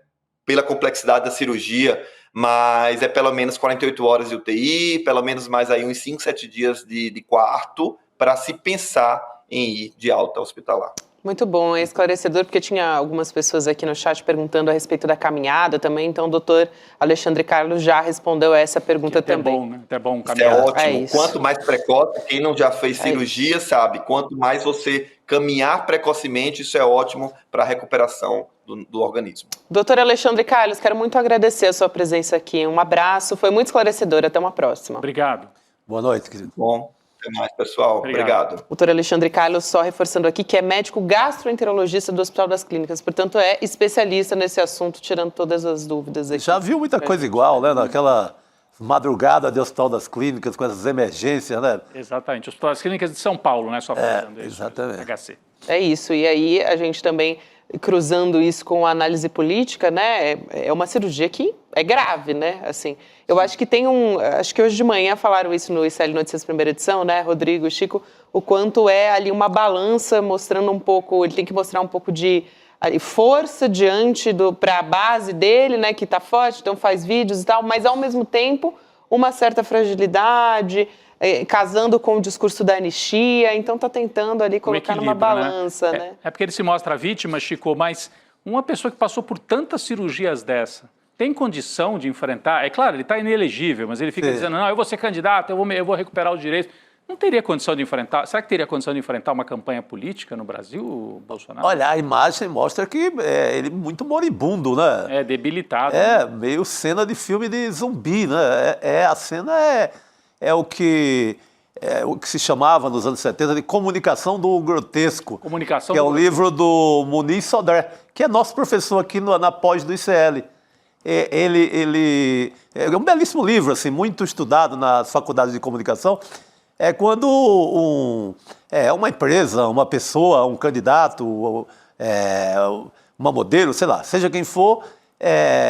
pela complexidade da cirurgia, mas é pelo menos 48 horas de UTI, pelo menos mais aí uns 5, 7 dias de quarto para se pensar em ir de alta hospitalar. Muito bom, é esclarecedor, porque tinha algumas pessoas aqui no chat perguntando a respeito da caminhada também, então o doutor Alexandre Carlos já respondeu essa pergunta também. Bom, né? Até bom Isso é caminhar. ótimo. isso. Quanto mais precoce, quem não já fez cirurgia sabe, quanto mais você caminhar precocemente, isso é ótimo para a recuperação do organismo. Doutor Alexandre Carlos, quero muito agradecer a sua presença aqui. Um abraço, foi muito esclarecedor. Até uma próxima. Obrigado. Boa noite, querido. Bom, até mais, pessoal. Obrigado. Doutor Alexandre Carlos, só reforçando aqui que é médico gastroenterologista do Hospital das Clínicas, portanto é especialista nesse assunto, tirando todas as dúvidas aqui. Já viu muita coisa igual, né? Naquela madrugada de Hospital das Clínicas, com essas emergências, né? Exatamente. Hospital das Clínicas de São Paulo, né? Só falando isso. Exatamente. HC. É isso, e aí a gente também, cruzando isso com a análise política, né, é uma cirurgia que é grave, né, assim, eu acho que acho que hoje de manhã falaram isso no ICL Notícias primeira edição, né, Rodrigo, Chico, o quanto é ali uma balança mostrando um pouco, ele tem que mostrar um pouco de força diante para a base dele, né, que tá forte, então faz vídeos e tal, mas ao mesmo tempo uma certa fragilidade, casando com o discurso da anistia, então está tentando ali colocar numa balança, né? É porque ele se mostra a vítima, Chico, mas uma pessoa que passou por tantas cirurgias dessa, tem condição de enfrentar? É claro, ele está inelegível, mas ele fica dizendo, não, eu vou ser candidato, eu vou recuperar os direitos. Não teria condição de enfrentar? Será que teria condição de enfrentar uma campanha política no Brasil, Bolsonaro? Olha, a imagem mostra que ele é muito moribundo, né? É debilitado. É, meio cena de filme de zumbi, né? A cena é o que se chamava nos anos 70 de comunicação do grotesco. Comunicação que é do o livro do Muniz Sodré, que é nosso professor aqui na pós do ICL. Ele é um belíssimo livro, assim, muito estudado nas faculdades de comunicação. É quando uma empresa, uma pessoa, um candidato, uma modelo, sei lá, seja quem for,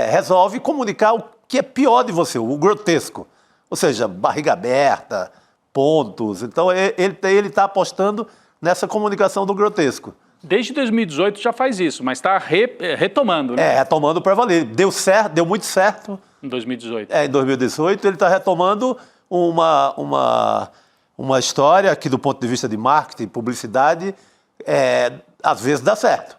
resolve comunicar o que é pior de você, o grotesco. Ou seja, barriga aberta, pontos. Então, ele está apostando nessa comunicação do grotesco. Desde 2018 já faz isso, mas está retomando, né? Retomando para valer. Deu certo, deu muito certo. Em 2018. Em 2018 ele está retomando uma história que, do ponto de vista de marketing, publicidade, às vezes dá certo.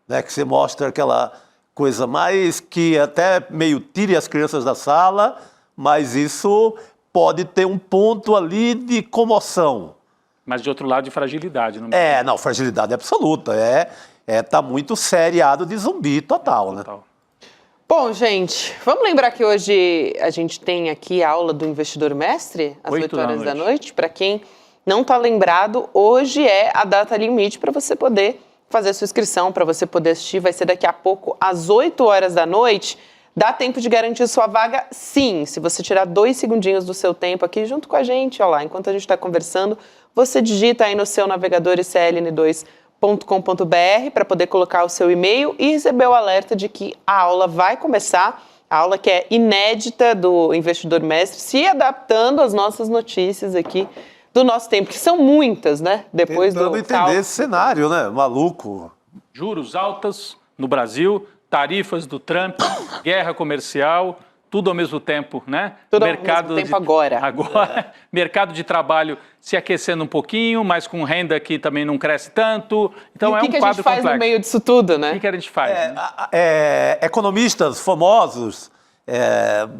Né? Que você mostra aquela coisa mais que até meio tire as crianças da sala, mas isso pode ter um ponto ali de comoção. Mas de outro lado de fragilidade. Não, fragilidade absoluta. Tá muito seriado de zumbi total, né? Bom, gente, vamos lembrar que hoje a gente tem aqui a aula do Investidor Mestre, às 8 horas da noite. Para quem não está lembrado, hoje é a data limite para você poder fazer a sua inscrição, para você poder assistir. Vai ser daqui a pouco, às 8 horas da noite. Dá tempo de garantir sua vaga? Sim. Se você tirar 2 segundinhos do seu tempo aqui junto com a gente, ó lá, enquanto a gente está conversando, você digita aí no seu navegador icln2.com.br para poder colocar o seu e-mail e receber o alerta de que a aula vai começar. A aula que é inédita do Investidor Mestre, se adaptando às nossas notícias aqui do nosso tempo, que são muitas, né? Depois tentando entender esse cenário, né? Maluco. Juros altos no Brasil, tarifas do Trump, guerra comercial, tudo ao mesmo tempo, né? Tudo ao mesmo tempo agora. Mercado de trabalho se aquecendo um pouquinho, mas com renda que também não cresce tanto. Então e o que a gente faz no meio disso tudo, né? O que a gente faz? Economistas famosos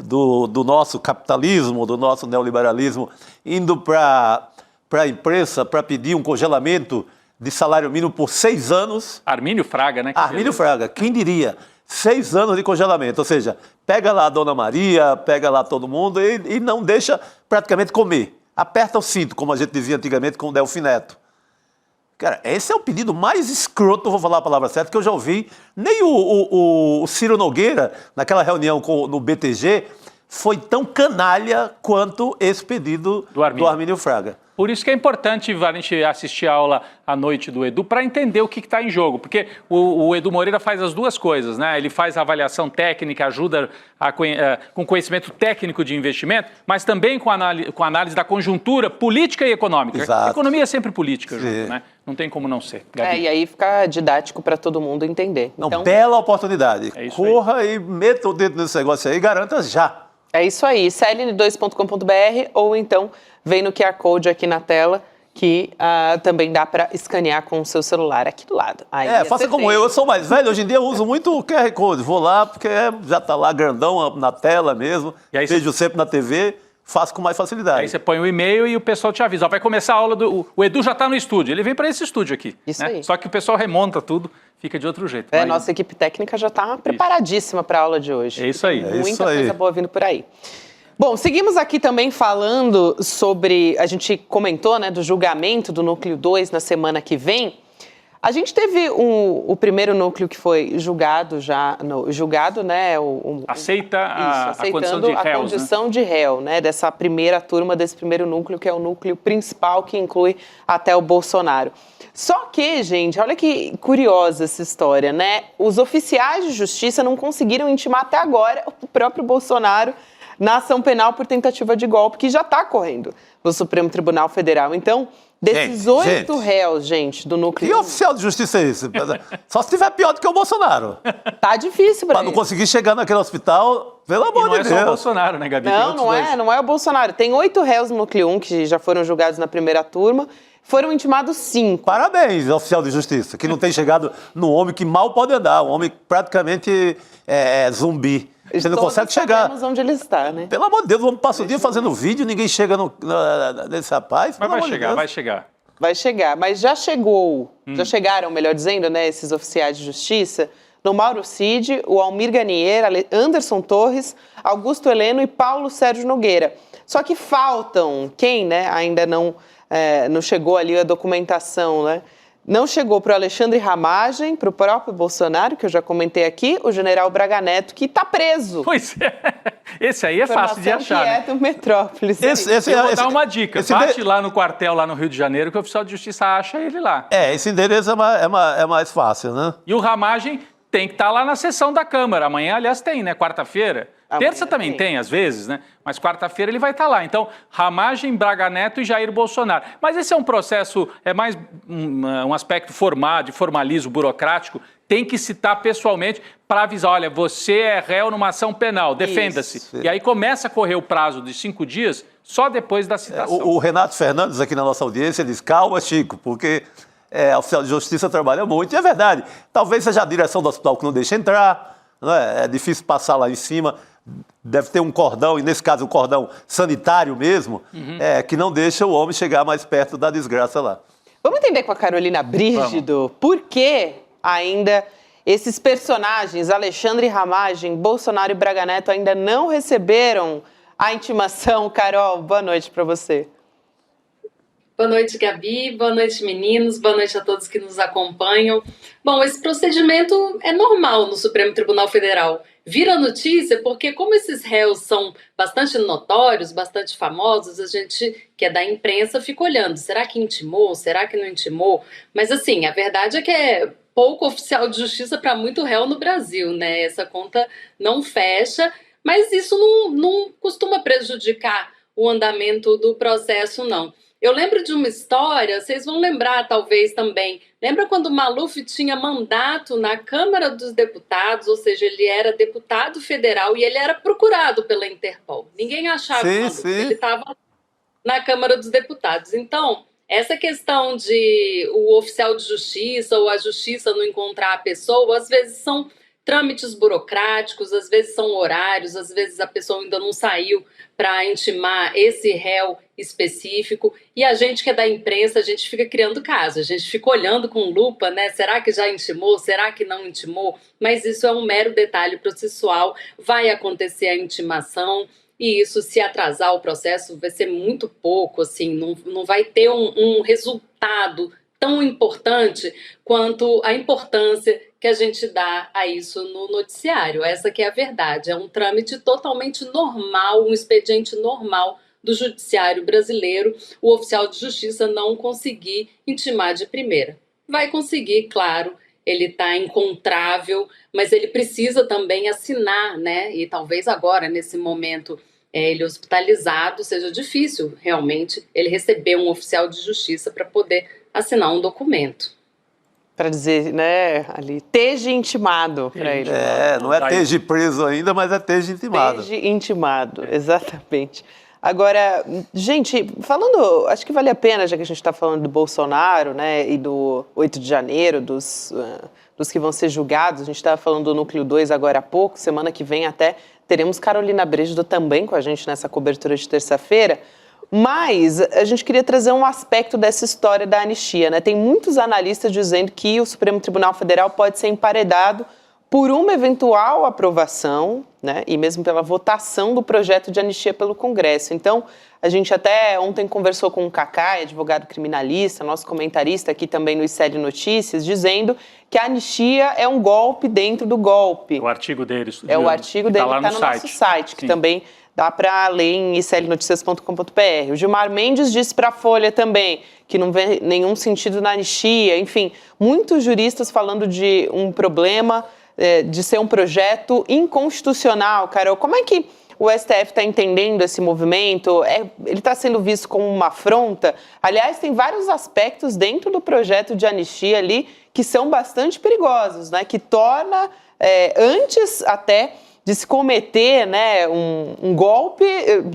do nosso capitalismo, do nosso neoliberalismo, indo para a imprensa para pedir um congelamento de salário mínimo por 6 anos. Armínio Fraga, né? Armínio Fraga, quem diria? 6 anos de congelamento, ou seja, pega lá a Dona Maria, pega lá todo mundo e não deixa praticamente comer. Aperta o cinto, como a gente dizia antigamente com o Delfim Neto. Cara, esse é o pedido mais escroto, vou falar a palavra certa, que eu já ouvi. Nem o Ciro Nogueira, naquela reunião no BTG, foi tão canalha quanto esse pedido do Armínio Fraga. Por isso que é importante a gente assistir a aula à noite do Edu para entender o que está em jogo. Porque o Edu Moreira faz as duas coisas, né? Ele faz a avaliação técnica, ajuda com conhecimento técnico de investimento, mas também com análise da conjuntura política e econômica. Exato. Economia é sempre política, junto, né? Não tem como não ser. Gabi. E aí fica didático para todo mundo entender. Não, Então, bela oportunidade. É isso Corra e meta o dedo nesse negócio aí e garanta já. é isso aí, cln2.com.br ou então vem no QR Code aqui na tela, que também dá para escanear com o seu celular aqui do lado. Aí Faça você como vem. eu sou mais velho, hoje em dia eu uso muito o QR Code. Vou lá, porque já está lá grandão na tela mesmo, E aí vejo sempre na TV, faço com mais facilidade. Aí você põe o e-mail e o pessoal te avisa. Ó, vai começar a aula o Edu já está no estúdio. Ele vem para esse estúdio aqui. Isso né? aí. Só que o pessoal remonta tudo, fica de outro jeito. Mas Nossa equipe técnica já está preparadíssima para a aula de hoje. É isso aí. Muita isso aí. coisa boa vindo por aí. Bom, seguimos aqui também falando sobre... A gente comentou, né, do julgamento do Núcleo 2 na semana que vem. A gente teve o primeiro núcleo que foi julgado já... julgado, né? Aceita a condição de aceitando a réus, condição de réu, né? Dessa primeira turma, desse primeiro núcleo, que é o núcleo principal, que inclui até o Bolsonaro. Só que, gente, olha que curiosa essa história, né? Os oficiais de justiça não conseguiram intimar até agora o próprio Bolsonaro na ação penal por tentativa de golpe, que já está correndo no Supremo Tribunal Federal. Então, desses 8 réus, gente, do núcleo... Que oficial de justiça é esse? Só se tiver pior do que o Bolsonaro. Tá difícil para Para não conseguir chegar naquele hospital, pelo E amor não de é Deus. só o Bolsonaro, né, Gabi? Tem Não, outros não dois. é, não é o Bolsonaro. Tem 8 réus no núcleo 1 que já foram julgados na primeira turma. Foram intimados 5. Parabéns, oficial de justiça, que não tem chegado no homem que mal pode andar, um homem praticamente zumbi. Você não consegue chegar. Sabemos onde ele está, né? Pelo amor de Deus, o homem passa o dia fazendo vídeo, ninguém chega nesse rapaz. Mas pelo vai amor de chegar, Deus. vai chegar. Vai chegar, mas já chegou, já chegaram, melhor dizendo, né, esses oficiais de justiça, no Mauro Cid, o Almir Ganier, Anderson Torres, Augusto Heleno e Paulo Sérgio Nogueira. Só que faltam, quem, né, ainda não chegou ali a documentação, né? Não chegou para o Alexandre Ramagem, para o próprio Bolsonaro, que eu já comentei aqui, o general Braga Neto, que está preso. Pois é. Esse aí é fácil de achar, que né? é do Metrópolis. Eu vou dar uma dica. esse Bate lá no quartel, lá no Rio de Janeiro, que o oficial de justiça acha ele lá. Esse endereço é mais fácil, né? E o Ramagem tem que estar lá na sessão da Câmara. Amanhã, aliás, tem, né? Quarta-feira. Amanhã Terça também tem. tem, às vezes, né? Mas quarta-feira ele vai estar lá. Então, Ramagem, Braga Neto e Jair Bolsonaro. Mas esse é um processo, é mais um aspecto formal, de formalismo burocrático. Tem que citar pessoalmente para avisar, olha, você é réu numa ação penal, defenda-se. Isso. E aí começa a correr o prazo de 5 dias só depois da citação. O Renato Fernandes, aqui na nossa audiência, diz: calma, Chico, porque oficial de justiça trabalha muito. E é verdade, talvez seja a direção do hospital que não deixa entrar, não é? É difícil passar lá em cima. Deve ter um cordão, e nesse caso um cordão sanitário mesmo, que não deixa o homem chegar mais perto da desgraça lá. Vamos entender com a Carolina Brígido por que ainda esses personagens, Alexandre Ramagem, Bolsonaro e Braga Neto, ainda não receberam a intimação. Carol, boa noite para você. Boa noite, Gabi. Boa noite, meninos. Boa noite a todos que nos acompanham. Bom, esse procedimento é normal no Supremo Tribunal Federal. Vira notícia porque, como esses réus são bastante notórios, bastante famosos, a gente, que é da imprensa, fica olhando. Será que intimou? Será que não intimou? Mas, assim, a verdade é que é pouco oficial de justiça para muito réu no Brasil, né? Essa conta não fecha, mas isso não costuma prejudicar o andamento do processo, não. Eu lembro de uma história, vocês vão lembrar talvez também. Lembra quando o Maluf tinha mandato na Câmara dos Deputados, ou seja, ele era deputado federal e ele era procurado pela Interpol. Ninguém achava que ele estava na Câmara dos Deputados. Então, essa questão de o oficial de justiça ou a justiça não encontrar a pessoa, às vezes são trâmites burocráticos, às vezes são horários, às vezes a pessoa ainda não saiu para intimar esse réu específico, e a gente que é da imprensa, a gente fica criando caso, a gente fica olhando com lupa, né? Será que já intimou? Será que não intimou? Mas isso é um mero detalhe processual, vai acontecer a intimação, e isso, se atrasar o processo, vai ser muito pouco, assim, não vai ter um resultado tão importante quanto a importância que a gente dá a isso no noticiário. Essa que é a verdade, é um trâmite totalmente normal, um expediente normal do judiciário brasileiro o oficial de justiça não conseguir intimar de primeira. Vai conseguir, claro, ele está encontrável, mas ele precisa também assinar, né? E talvez agora, nesse momento, ele hospitalizado, seja difícil realmente ele receber um oficial de justiça para poder assinar um documento. Para dizer, né, ali, esteja intimado para ele. Não é esteja preso ainda, mas é esteja intimado. Esteja intimado, exatamente. Agora, gente, falando, acho que vale a pena, já que a gente está falando do Bolsonaro, né, e do 8 de janeiro, dos que vão ser julgados, a gente estava falando do Núcleo 2 agora há pouco, semana que vem até teremos Carolina Brígido também com a gente nessa cobertura de terça-feira, mas a gente queria trazer um aspecto dessa história da anistia, né? Tem muitos analistas dizendo que o Supremo Tribunal Federal pode ser emparedado por uma eventual aprovação, né, e mesmo pela votação do projeto de anistia pelo Congresso. Então, a gente até ontem conversou com o Cacá, advogado criminalista, nosso comentarista aqui também no ICL Notícias, dizendo que a anistia é um golpe dentro do golpe. O artigo deles. É o artigo dele que está no nosso site, que também dá para ler em iclnoticias.com.br. O Gilmar Mendes disse para a Folha também que não vê nenhum sentido na anistia. Enfim, muitos juristas falando de um problema de ser um projeto inconstitucional. Carol, como é que o STF está entendendo esse movimento? Ele está sendo visto como uma afronta? Aliás, tem vários aspectos dentro do projeto de anistia ali que são bastante perigosos, né? Que torna, antes até de se cometer, né, um golpe,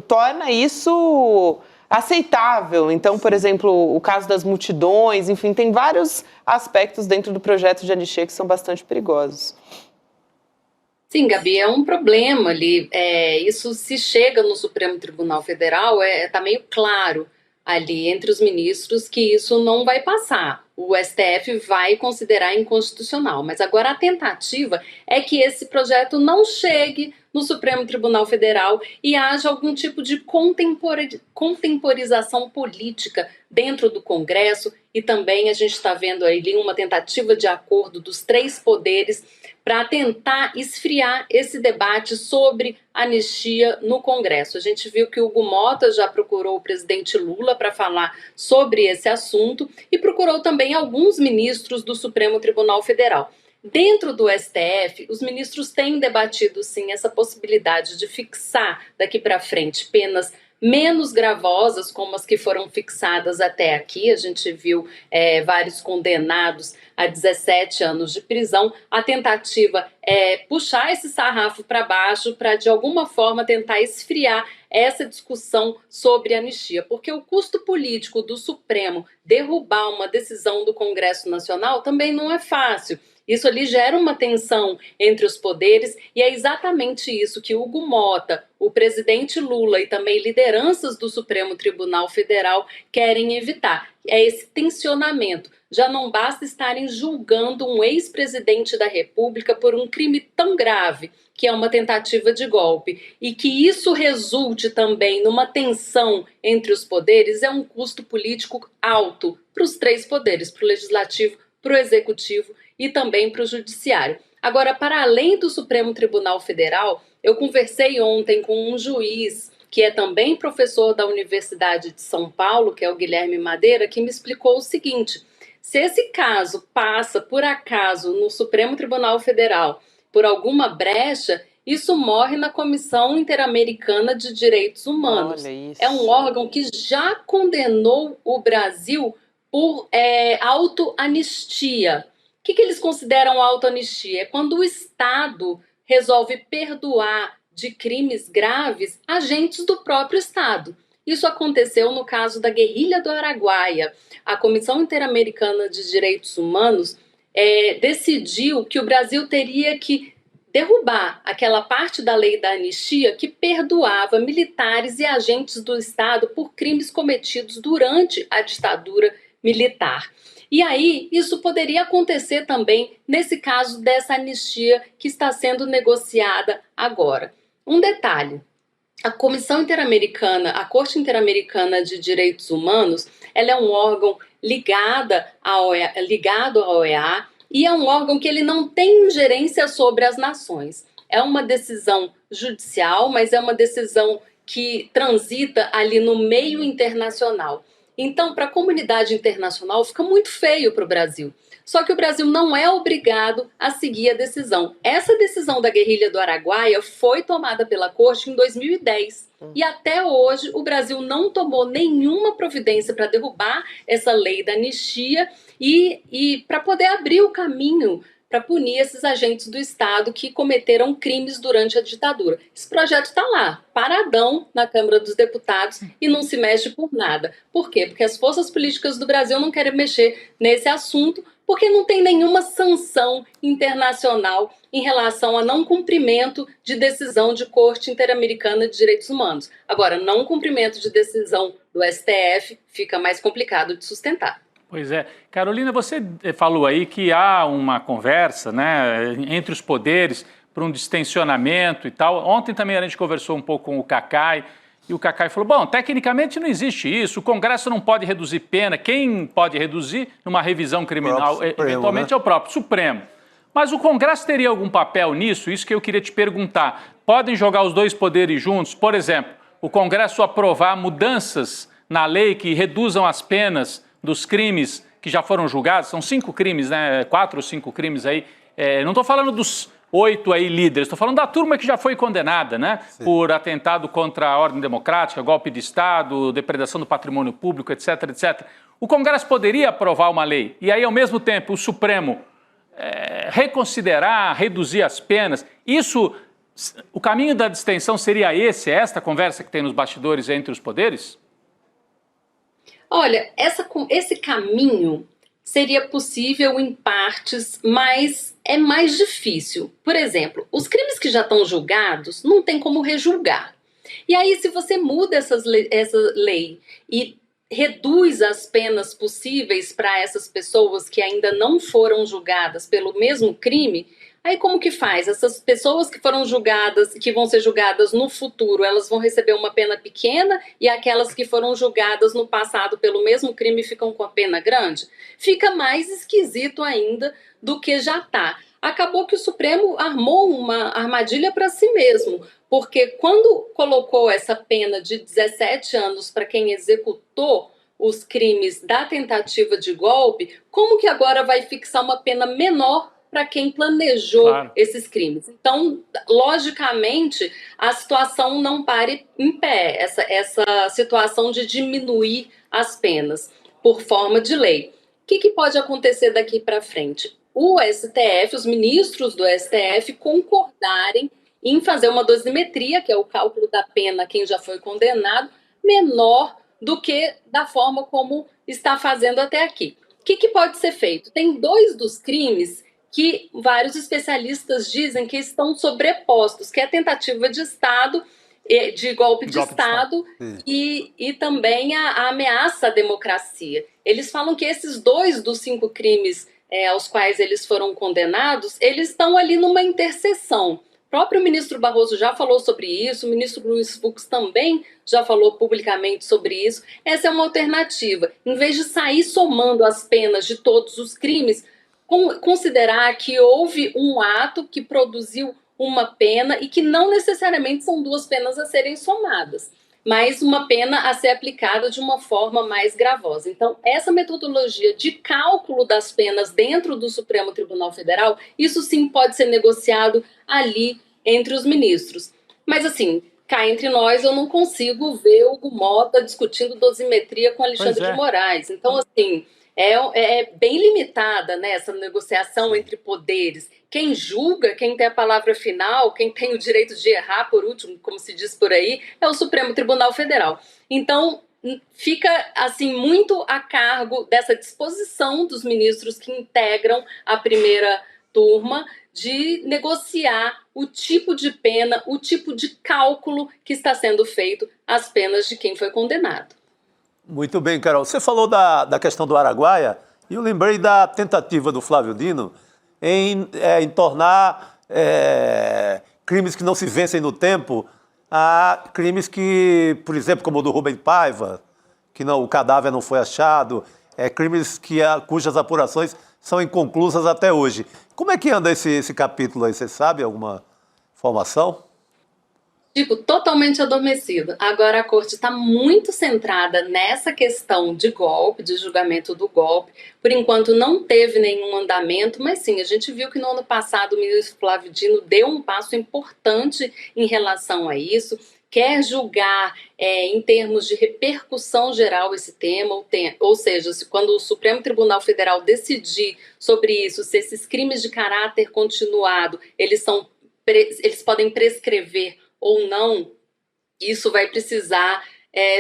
torna isso aceitável. Então, por exemplo, o caso das multidões, enfim, tem vários aspectos dentro do projeto de anistia que são bastante perigosos. Sim, Gabi, é um problema ali. Isso se chega no Supremo Tribunal Federal, está meio claro ali entre os ministros que isso não vai passar. O STF vai considerar inconstitucional, mas agora a tentativa é que esse projeto não chegue no Supremo Tribunal Federal e haja algum tipo de contemporização política dentro do Congresso, e também a gente está vendo ali uma tentativa de acordo dos três poderes para tentar esfriar esse debate sobre anistia no Congresso. A gente viu que o Hugo Mota já procurou o presidente Lula para falar sobre esse assunto e procurou também alguns ministros do Supremo Tribunal Federal. Dentro do STF, os ministros têm debatido, sim, essa possibilidade de fixar daqui para frente penas menos gravosas, como as que foram fixadas até aqui. A gente viu vários condenados a 17 anos de prisão. A tentativa é puxar esse sarrafo para baixo para, de alguma forma, tentar esfriar essa discussão sobre anistia, porque o custo político do Supremo derrubar uma decisão do Congresso Nacional também não é fácil. Isso ali gera uma tensão entre os poderes e é exatamente isso que Hugo Mota, o presidente Lula e também lideranças do Supremo Tribunal Federal querem evitar. É esse tensionamento. Já não basta estarem julgando um ex-presidente da República por um crime tão grave, que é uma tentativa de golpe, e que isso resulte também numa tensão entre os poderes, é um custo político alto para os três poderes, para o Legislativo, para o Executivo e também para o Judiciário. Agora, para além do Supremo Tribunal Federal, eu conversei ontem com um juiz que é também professor da Universidade de São Paulo, que é o Guilherme Madeira, que me explicou o seguinte: se esse caso passa, por acaso, no Supremo Tribunal Federal, por alguma brecha, isso morre na Comissão Interamericana de Direitos Humanos. É um órgão que já condenou o Brasil por autoanistia. O que eles consideram autoanistia? É quando o Estado resolve perdoar de crimes graves agentes do próprio Estado. Isso aconteceu no caso da guerrilha do Araguaia. A Comissão Interamericana de Direitos Humanos decidiu que o Brasil teria que derrubar aquela parte da lei da anistia que perdoava militares e agentes do Estado por crimes cometidos durante a ditadura militar. E aí, isso poderia acontecer também nesse caso dessa anistia que está sendo negociada agora. Um detalhe: a Comissão Interamericana, a Corte Interamericana de Direitos Humanos, ela é um órgão ligado à OEA e é um órgão que ele não tem ingerência sobre as nações. É uma decisão judicial, mas é uma decisão que transita ali no meio internacional. Então, para a comunidade internacional, fica muito feio para o Brasil. Só que o Brasil não é obrigado a seguir a decisão. Essa decisão da guerrilha do Araguaia foi tomada pela Corte em 2010. E até hoje o Brasil não tomou nenhuma providência para derrubar essa lei da anistia e para poder abrir o caminho para punir esses agentes do Estado que cometeram crimes durante a ditadura. Esse projeto está lá, paradão na Câmara dos Deputados e não se mexe por nada. Por quê? Porque as forças políticas do Brasil não querem mexer nesse assunto, porque não tem nenhuma sanção internacional em relação a não cumprimento de decisão de Corte Interamericana de Direitos Humanos. Agora, não cumprimento de decisão do STF fica mais complicado de sustentar. Pois é. Carolina, você falou aí que há uma conversa, né, entre os poderes para um distensionamento e tal. Ontem também a gente conversou um pouco com o Cacai, e o Cacai falou, bom, tecnicamente não existe isso, o Congresso não pode reduzir pena, quem pode reduzir numa revisão criminal, Supremo, eventualmente, né? é o próprio Supremo. Mas o Congresso teria algum papel nisso? Isso que eu queria te perguntar. Podem jogar os dois poderes juntos? Por exemplo, o Congresso aprovar mudanças na lei que reduzam as penas dos crimes que já foram julgados, são 5 crimes, né? 4 ou 5 crimes aí. Não estou falando dos 8 aí líderes, estou falando da turma que já foi condenada, né? Sim. Por atentado contra a ordem democrática, golpe de Estado, depredação do patrimônio público, etc, etc. O Congresso poderia aprovar uma lei e aí, ao mesmo tempo, o Supremo reconsiderar, reduzir as penas. Isso, o caminho da distensão seria esta conversa que tem nos bastidores entre os poderes? Olha, esse caminho seria possível em partes, mas é mais difícil. Por exemplo, os crimes que já estão julgados não tem como rejulgar. E aí, se você muda essa lei e reduz as penas possíveis para essas pessoas que ainda não foram julgadas pelo mesmo crime, aí como que faz? Essas pessoas que foram julgadas, que vão ser julgadas no futuro, elas vão receber uma pena pequena e aquelas que foram julgadas no passado pelo mesmo crime ficam com a pena grande? Fica mais esquisito ainda do que já está. Acabou que o Supremo armou uma armadilha para si mesmo, porque quando colocou essa pena de 17 anos para quem executou os crimes da tentativa de golpe, como que agora vai fixar uma pena menor para quem planejou esses crimes? Então, logicamente, a situação não para em pé, essa situação de diminuir as penas por forma de lei. O que pode acontecer daqui para frente? O STF, os ministros do STF concordarem em fazer uma dosimetria, que é o cálculo da pena a quem já foi condenado, menor do que da forma como está fazendo até aqui. O que pode ser feito? Tem 2 dos crimes que vários especialistas dizem que estão sobrepostos, que é a tentativa de Estado, de golpe de Estado e também a ameaça à democracia. Eles falam que esses 2 dos 5 crimes aos quais eles foram condenados, eles estão ali numa interseção. O próprio ministro Barroso já falou sobre isso, o ministro Luiz Fux também já falou publicamente sobre isso. Essa é uma alternativa. Em vez de sair somando as penas de todos os crimes, considerar que houve um ato que produziu uma pena e que não necessariamente são 2 penas a serem somadas, mas uma pena a ser aplicada de uma forma mais gravosa. Então, essa metodologia de cálculo das penas dentro do Supremo Tribunal Federal, isso sim pode ser negociado ali entre os ministros. Mas assim, cá entre nós, eu não consigo ver o Hugo Mota discutindo dosimetria com Alexandre de Moraes. Então, assim, é bem limitada, né, essa negociação entre poderes. Quem julga, quem tem a palavra final, quem tem o direito de errar, por último, como se diz por aí, é o Supremo Tribunal Federal. Então, fica assim muito a cargo dessa disposição dos ministros que integram a primeira turma de negociar o tipo de pena, o tipo de cálculo que está sendo feito às penas de quem foi condenado. Muito bem, Carol. Você falou da questão do Araguaia e eu lembrei da tentativa do Flávio Dino em tornar crimes que não se vencem no tempo a crimes que, por exemplo, como o do Rubem Paiva, que o cadáver não foi achado, crimes cujas apurações são inconclusas até hoje. Como é que anda esse capítulo aí? Você sabe alguma informação? Tipo, totalmente adormecido. Agora a corte está muito centrada nessa questão de golpe, de julgamento do golpe. Por enquanto não teve nenhum andamento, mas sim, a gente viu que no ano passado o ministro Flávio Dino deu um passo importante em relação a isso. Quer julgar em termos de repercussão geral esse tema, ou seja, quando o Supremo Tribunal Federal decidir sobre isso, se esses crimes de caráter continuado, eles podem prescrever ou não, isso vai precisar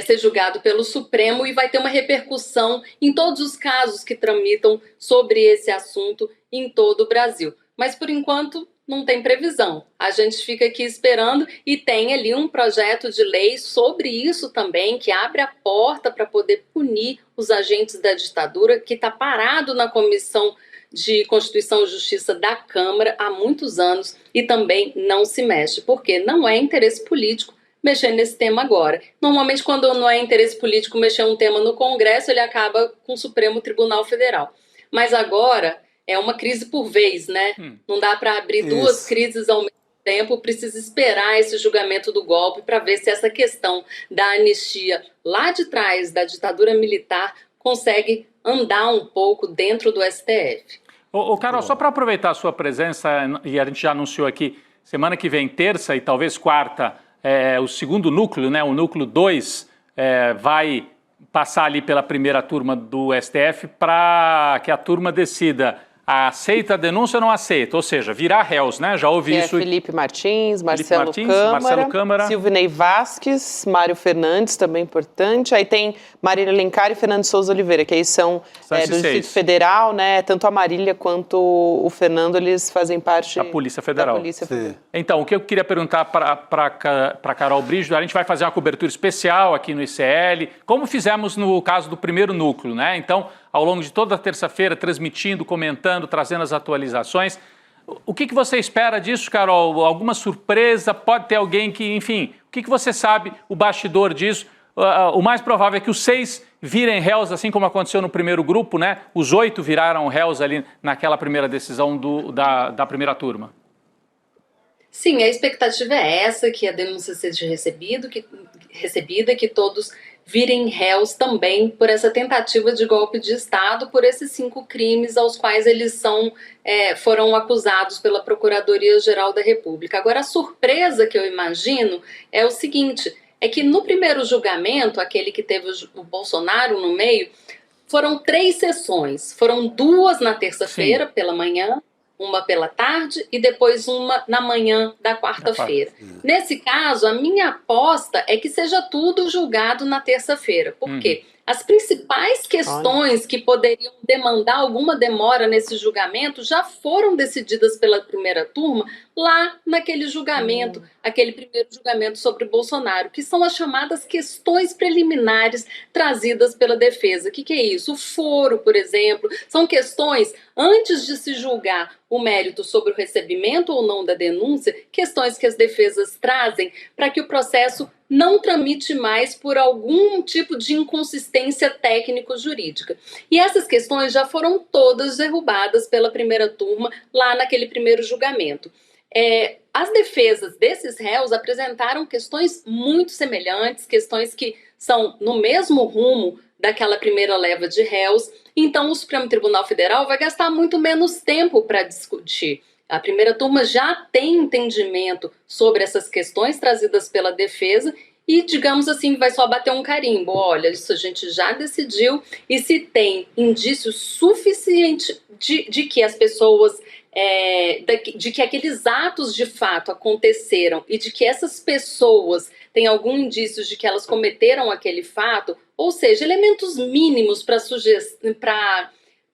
ser julgado pelo Supremo e vai ter uma repercussão em todos os casos que tramitam sobre esse assunto em todo o Brasil. Mas, por enquanto, não tem previsão. A gente fica aqui esperando e tem ali um projeto de lei sobre isso também, que abre a porta para poder punir os agentes da ditadura, que está parado na Comissão de Constituição e Justiça da Câmara há muitos anos e também não se mexe, porque não é interesse político mexer nesse tema agora. Normalmente, quando não é interesse político mexer um tema no Congresso, ele acaba com o Supremo Tribunal Federal. Mas agora é uma crise por vez, né? Não dá para abrir duas crises ao mesmo tempo, precisa esperar esse julgamento do golpe para ver se essa questão da anistia lá de trás da ditadura militar consegue andar um pouco dentro do STF. Carol, só para aproveitar a sua presença, e a gente já anunciou aqui, semana que vem, terça e talvez quarta, o segundo núcleo, né, o núcleo 2, vai passar ali pela primeira turma do STF para que a turma decida aceita a denúncia ou não aceita, ou seja, virar réus, né? Já ouvi isso. Felipe Martins, Marcelo Câmara, Silvinei Vasques, Mário Fernandes, também importante. Aí tem Marília Alencar e Fernando Souza Oliveira, que aí são do Distrito Federal, né? Tanto a Marília quanto o Fernando, eles fazem parte da Polícia Federal. Então, o que eu queria perguntar para Carol Brígido, a gente vai fazer uma cobertura especial aqui no ICL, como fizemos no caso do primeiro núcleo, né? Então, ao longo de toda a terça-feira, transmitindo, comentando, trazendo as atualizações. O que você espera disso, Carol? Alguma surpresa? Pode ter alguém que, enfim, o que você sabe, o bastidor disso? O mais provável é que os 6 virem réus, assim como aconteceu no primeiro grupo, né? Os 8 viraram réus ali naquela primeira decisão da primeira turma. Sim, a expectativa é essa, que a denúncia seja recebida, que todos virem réus também por essa tentativa de golpe de Estado, por esses 5 crimes aos quais eles foram acusados pela Procuradoria-Geral da República. Agora, a surpresa que eu imagino é o seguinte, é que no primeiro julgamento, aquele que teve o Bolsonaro no meio, foram 3 sessões, foram 2 na terça-feira pela manhã, uma pela tarde e depois uma na manhã da quarta-feira. Nesse caso, a minha aposta é que seja tudo julgado na terça-feira. Por quê? As principais questões que poderiam demandar alguma demora nesse julgamento já foram decididas pela primeira turma lá naquele julgamento, aquele primeiro julgamento sobre Bolsonaro, que são as chamadas questões preliminares trazidas pela defesa. O que é isso? O foro, por exemplo, são questões, antes de se julgar o mérito sobre o recebimento ou não da denúncia, questões que as defesas trazem para que o processo não tramite mais por algum tipo de inconsistência técnico-jurídica. E essas questões já foram todas derrubadas pela primeira turma lá naquele primeiro julgamento. As defesas desses réus apresentaram questões muito semelhantes, questões que são no mesmo rumo daquela primeira leva de réus. Então, o Supremo Tribunal Federal vai gastar muito menos tempo para discutir. A primeira turma já tem entendimento sobre essas questões trazidas pela defesa e, digamos assim, vai só bater um carimbo. Olha, isso a gente já decidiu, e se tem indícios suficientes de que as pessoas, de que aqueles atos de fato aconteceram e de que essas pessoas têm algum indício de que elas cometeram aquele fato, ou seja, elementos mínimos para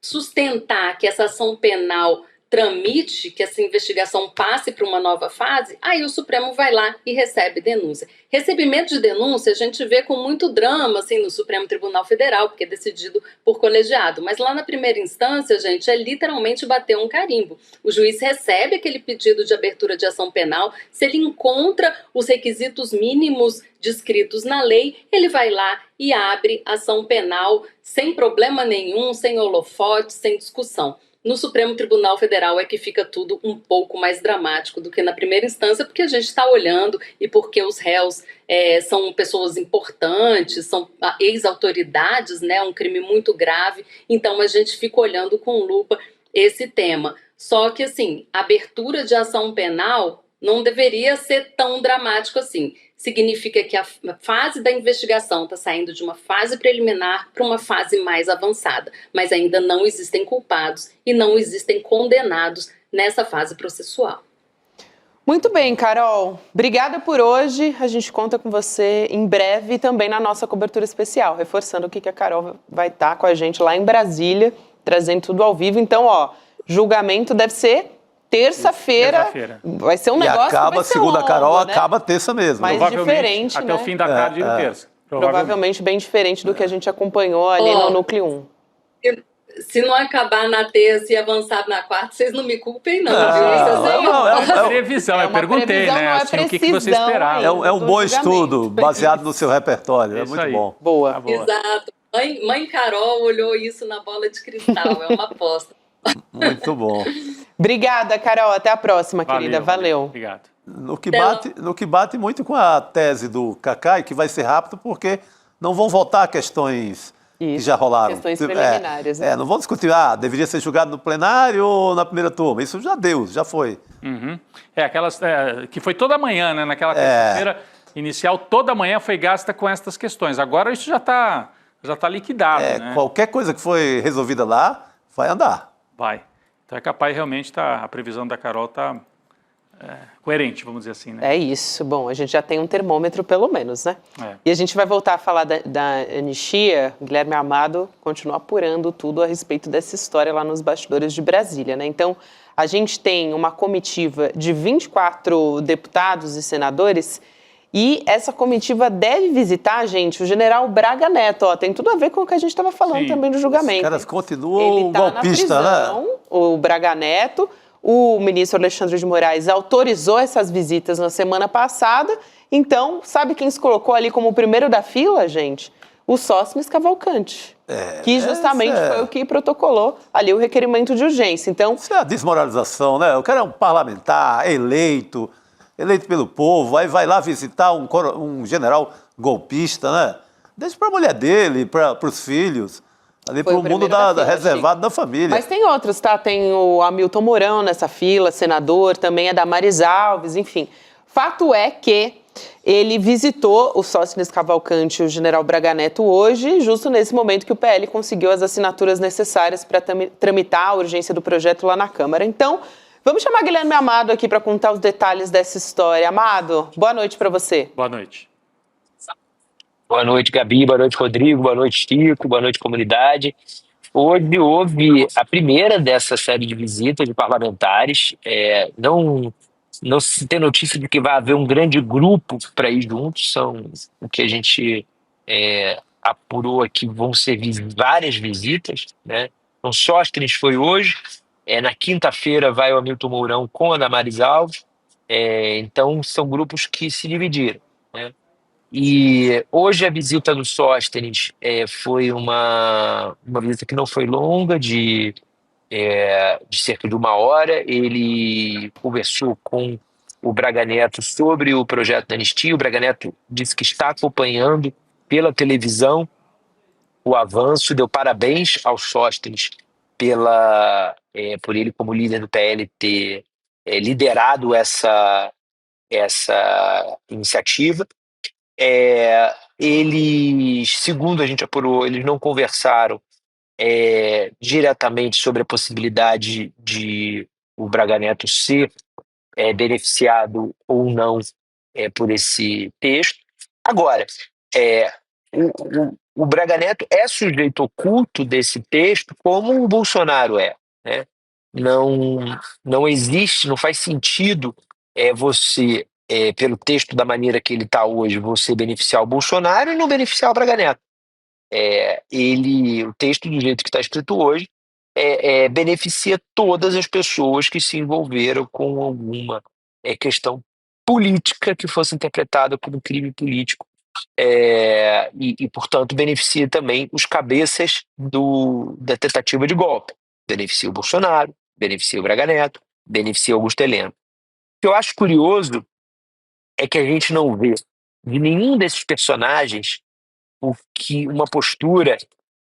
sustentar que essa ação penal tramite, que essa investigação passe para uma nova fase, aí o Supremo vai lá e recebe denúncia. Recebimento de denúncia a gente vê com muito drama assim, no Supremo Tribunal Federal, porque é decidido por colegiado, mas lá na primeira instância, gente, é literalmente bater um carimbo. O juiz recebe aquele pedido de abertura de ação penal, se ele encontra os requisitos mínimos descritos na lei, ele vai lá e abre ação penal sem problema nenhum, sem holofote, sem discussão. No Supremo Tribunal Federal é que fica tudo um pouco mais dramático do que na primeira instância, porque a gente está olhando e porque os réus são pessoas importantes, são ex-autoridades, né, um crime muito grave, então a gente fica olhando com lupa esse tema. Só que, assim, a abertura de ação penal não deveria ser tão dramático assim. Significa que a fase da investigação está saindo de uma fase preliminar para uma fase mais avançada, mas ainda não existem culpados e não existem condenados nessa fase processual. Muito bem, Carol. Obrigada por hoje. A gente conta com você em breve também na nossa cobertura especial, reforçando que a Carol vai estar com a gente lá em Brasília, trazendo tudo ao vivo. Então, julgamento deve ser terça-feira. Vai ser um negócio que acaba, vai ser segundo longo, a Carol, né? acaba terça mesmo. Mas diferente, até né? o fim da tarde de terça. Provavelmente bem diferente do que a gente acompanhou ali no Núcleo 1. Se não acabar na terça e avançar na quarta, vocês não me culpem, não. É previsão, eu perguntei, previsão, né? Assim, o que você esperava? É um bom estudo, baseado no seu repertório. É muito aí. bom. Boa. Exato. Mãe Carol olhou isso na bola de cristal, é uma aposta. Muito bom. Obrigada, Carol. Até a próxima, querida. Valeu. Obrigado. No que bate muito com a tese do Cacai, que vai ser rápido, porque não vão voltar questões que já rolaram. Questões preliminares. Né? Não vão discutir, deveria ser julgado no plenário ou na primeira turma. Isso já deu, já foi. Uhum. Aquelas que foi toda manhã, né? Naquela terça-feira inicial, toda manhã foi gasta com estas questões. Agora isso já tá liquidado, né? Qualquer coisa que foi resolvida lá, vai andar. Vai. Então é capaz realmente, a previsão da Carol tá coerente, vamos dizer assim, né? É isso. Bom, a gente já tem um termômetro pelo menos, né? E a gente vai voltar a falar da anistia. Guilherme Amado continua apurando tudo a respeito dessa história lá nos bastidores de Brasília, né? Então, a gente tem uma comitiva de 24 deputados e senadores e essa comitiva deve visitar, gente, o general Braga Neto. Tem tudo a ver com o que a gente estava falando também do julgamento. Os caras continuam golpista, na prisão, né? O Braga Neto. O ministro Alexandre de Moraes autorizou essas visitas na semana passada. Então, sabe quem se colocou ali como o primeiro da fila, gente? O Sóstenes Cavalcante, que justamente foi o que protocolou ali o requerimento de urgência. Então, isso é a desmoralização, né? O cara é um parlamentar eleito pelo povo, aí vai lá visitar um general golpista, né? Deixa para a mulher dele, para os filhos. Ali para o mundo reservado da família. Mas tem outros, tá? Tem o Hamilton Mourão nessa fila, senador, também é da Damares Alves, enfim. Fato é que ele visitou o Sóstenes Cavalcante e o general Braga Neto hoje, justo nesse momento que o PL conseguiu as assinaturas necessárias para tramitar a urgência do projeto lá na Câmara. Então, vamos chamar Guilherme Amado aqui para contar os detalhes dessa história. Amado, boa noite para você. Boa noite. Boa noite, Gabi. Boa noite, Rodrigo. Boa noite, Chico. Boa noite, comunidade. Hoje houve a primeira dessa série de visitas de parlamentares. Não se tem notícia de que vai haver um grande grupo para ir juntos. São o que a gente apurou aqui, vão ser várias visitas, né? Então, Sóstenes foi hoje. Na quinta-feira vai o Hamilton Mourão com a Damares Alves. Então, são grupos que se dividiram, né? E hoje a visita do Sóstenes foi uma visita que não foi longa, de cerca de 1 hora. Ele conversou com o Braga Neto sobre o projeto da anistia. O Braga Neto disse que está acompanhando pela televisão o avanço, deu parabéns ao Sóstenes por ele, como líder do PL, ter liderado essa iniciativa. Eles, segundo a gente apurou, eles não conversaram diretamente sobre a possibilidade de o Braga Neto ser beneficiado ou não por esse texto. Agora, o Braga Neto é sujeito oculto desse texto, como o Bolsonaro né? Não existe, não faz sentido você, pelo texto da maneira que ele está hoje, você beneficiar o Bolsonaro e não beneficiar o Braga Neto. O texto, do jeito que está escrito hoje, beneficia todas as pessoas que se envolveram com alguma questão política que fosse interpretada como crime político. Portanto, beneficia também os cabeças da tentativa de golpe. Beneficia o Bolsonaro, beneficia o Braga Neto, beneficia o Augusto Heleno. O que eu acho curioso é que a gente não vê de nenhum desses personagens uma postura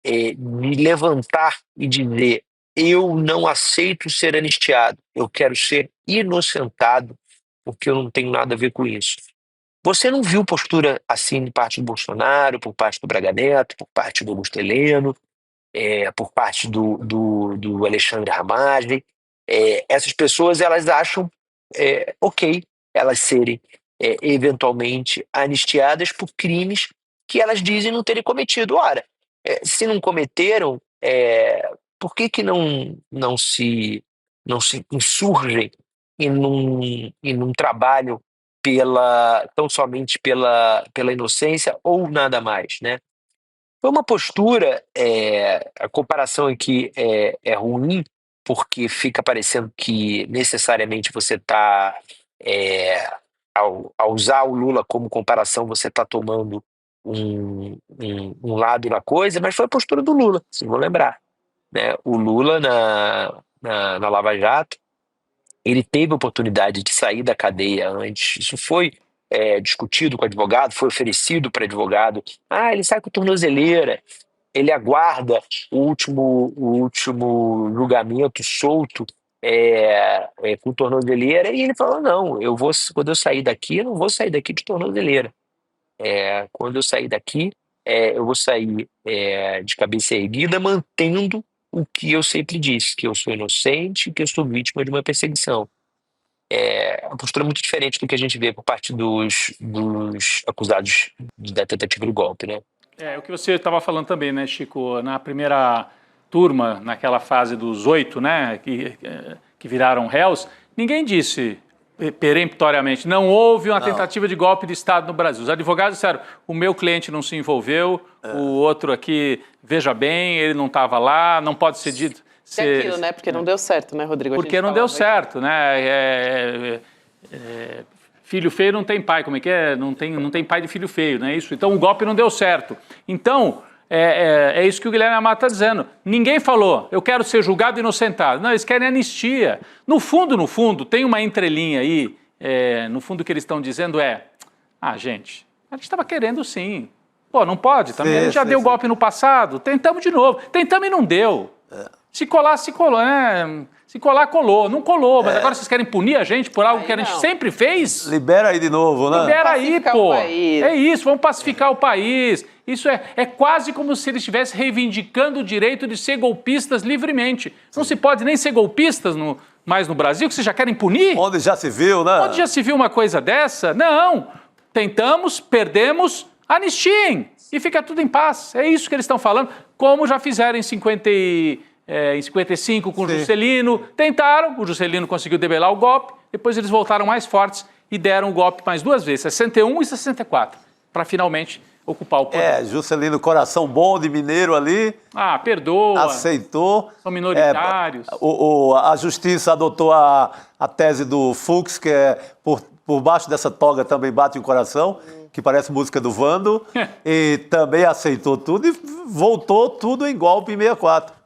de levantar e dizer: eu não aceito ser anistiado, eu quero ser inocentado, porque eu não tenho nada a ver com isso. Você não viu postura assim de parte do Bolsonaro, por parte do Braga Neto, por parte do Augusto Heleno, por parte do Alexandre Ramagem. Essas pessoas, elas acham ok elas serem eventualmente anistiadas por crimes que elas dizem não terem cometido. Ora, se não cometeram, por que não se insurgem em num trabalho tão somente pela inocência ou nada mais, né? Foi uma postura, a comparação aqui é ruim, porque fica parecendo que necessariamente você está, ao usar o Lula como comparação, você está tomando um lado na coisa, mas foi a postura do Lula, vocês vão lembrar, né? O Lula na Lava Jato, ele teve a oportunidade de sair da cadeia antes, isso foi discutido com o advogado, foi oferecido para advogado. Ele sai com tornozeleira, ele aguarda o último julgamento solto com tornozeleira, e ele falou: não, quando eu sair daqui, eu não vou sair daqui de tornozeleira. Quando eu sair daqui, eu vou sair de cabeça erguida, mantendo o que eu sempre disse, que eu sou inocente, que eu sou vítima de uma perseguição. Uma postura muito diferente do que a gente vê por parte dos acusados da tentativa do golpe, né? O que você estava falando também, né, Chico? Na primeira turma, naquela fase dos 8, né, que viraram réus, ninguém disse peremptoriamente: não houve uma tentativa de golpe de Estado no Brasil. Os advogados disseram: o meu cliente não se envolveu, o outro aqui, veja bem, ele não estava lá, não pode ser dito. É aquilo, né? Porque não deu certo, né, Rodrigo? Porque não deu certo, né? Filho feio não tem pai, como é que é? Não tem pai de filho feio, não é isso? Então o golpe não deu certo. Então, é isso que o Guilherme Amado está dizendo. Ninguém falou: eu quero ser julgado e inocentado. Não, eles querem anistia. No fundo, tem uma entrelinha aí, no fundo o que eles estão dizendo gente, a gente estava querendo sim. Pô, não pode também, a gente já deu golpe no passado, tentamos de novo. Tentamos e não deu. Se colar, né? Se colar, colou. Não colou, mas agora vocês querem punir a gente por algo que a gente sempre fez? Libera aí de novo, né? Libera aí, pô. É isso, vamos pacificar o país. Isso é quase como se eles estivessem reivindicando o direito de ser golpistas livremente. Não se pode nem ser golpistas mais no Brasil, que vocês já querem punir? Onde já se viu, né? Onde já se viu uma coisa dessa? Não. Tentamos, perdemos, anistiem. E fica tudo em paz. É isso que eles estão falando, como já fizeram em 55 com o Juscelino, tentaram, o Juscelino conseguiu debelar o golpe, depois eles voltaram mais fortes e deram o golpe mais 2 vezes, 61 e 64, para finalmente ocupar o poder. Juscelino, coração bom de mineiro ali. Perdoa. Aceitou. São minoritários. A justiça adotou a tese do Fux, que por baixo dessa toga também bate o coração, que parece música do Vando, e também aceitou tudo e voltou tudo em golpe em 64.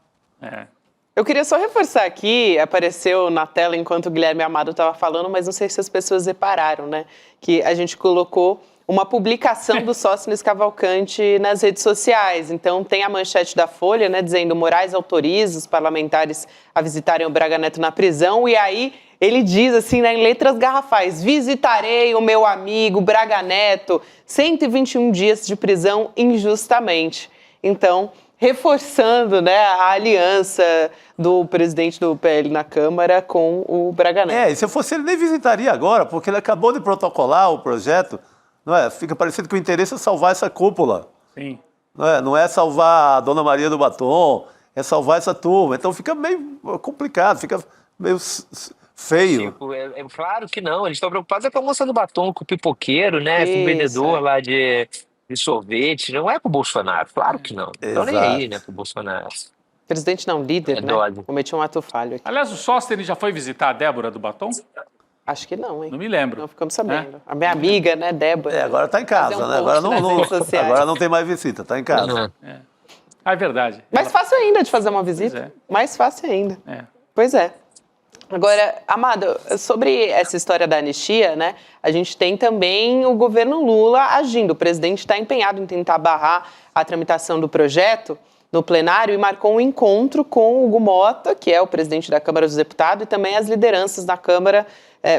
Eu queria só reforçar aqui, apareceu na tela enquanto o Guilherme Amado estava falando, mas não sei se as pessoas repararam, né? Que a gente colocou uma publicação do Sóstenes Cavalcante nas redes sociais. Então tem a manchete da Folha, né, dizendo: Moraes autoriza os parlamentares a visitarem o Braga Neto na prisão, e aí ele diz assim, né, em letras garrafais: visitarei o meu amigo Braga Neto, 121 dias de prisão injustamente. Então, reforçando, né, a aliança do presidente do PL na Câmara com o Braga Neto. E se eu fosse ele, nem visitaria agora, porque ele acabou de protocolar o projeto, não é? Fica parecendo que o interesse é salvar essa cúpula. Sim. Não é salvar a Dona Maria do Batom, é salvar essa turma. Então fica meio complicado, fica meio feio. Tipo, claro que não, eles estão preocupados com a moça do batom, com o pipoqueiro, né? Com o vendedor lá de sorvete, não é pro Bolsonaro, claro que não. Não nem aí, né, pro Bolsonaro. Presidente não, líder, né? Cometeu um ato falho aqui. Aliás, o Sóstenes já foi visitar a Débora do Batom? Acho que não, hein? Não me lembro. Não ficamos sabendo. A minha amiga, né, Débora. Agora tá em casa, né? Agora não tem mais visita, tá em casa. Ah, é verdade. Mais fácil ainda de fazer uma visita. Mais fácil ainda. Pois é. Agora, Amado, sobre essa história da anistia, né, a gente tem também o governo Lula agindo. O presidente está empenhado em tentar barrar a tramitação do projeto no plenário e marcou um encontro com o Hugo Mota, que é o presidente da Câmara dos Deputados, e também as lideranças da Câmara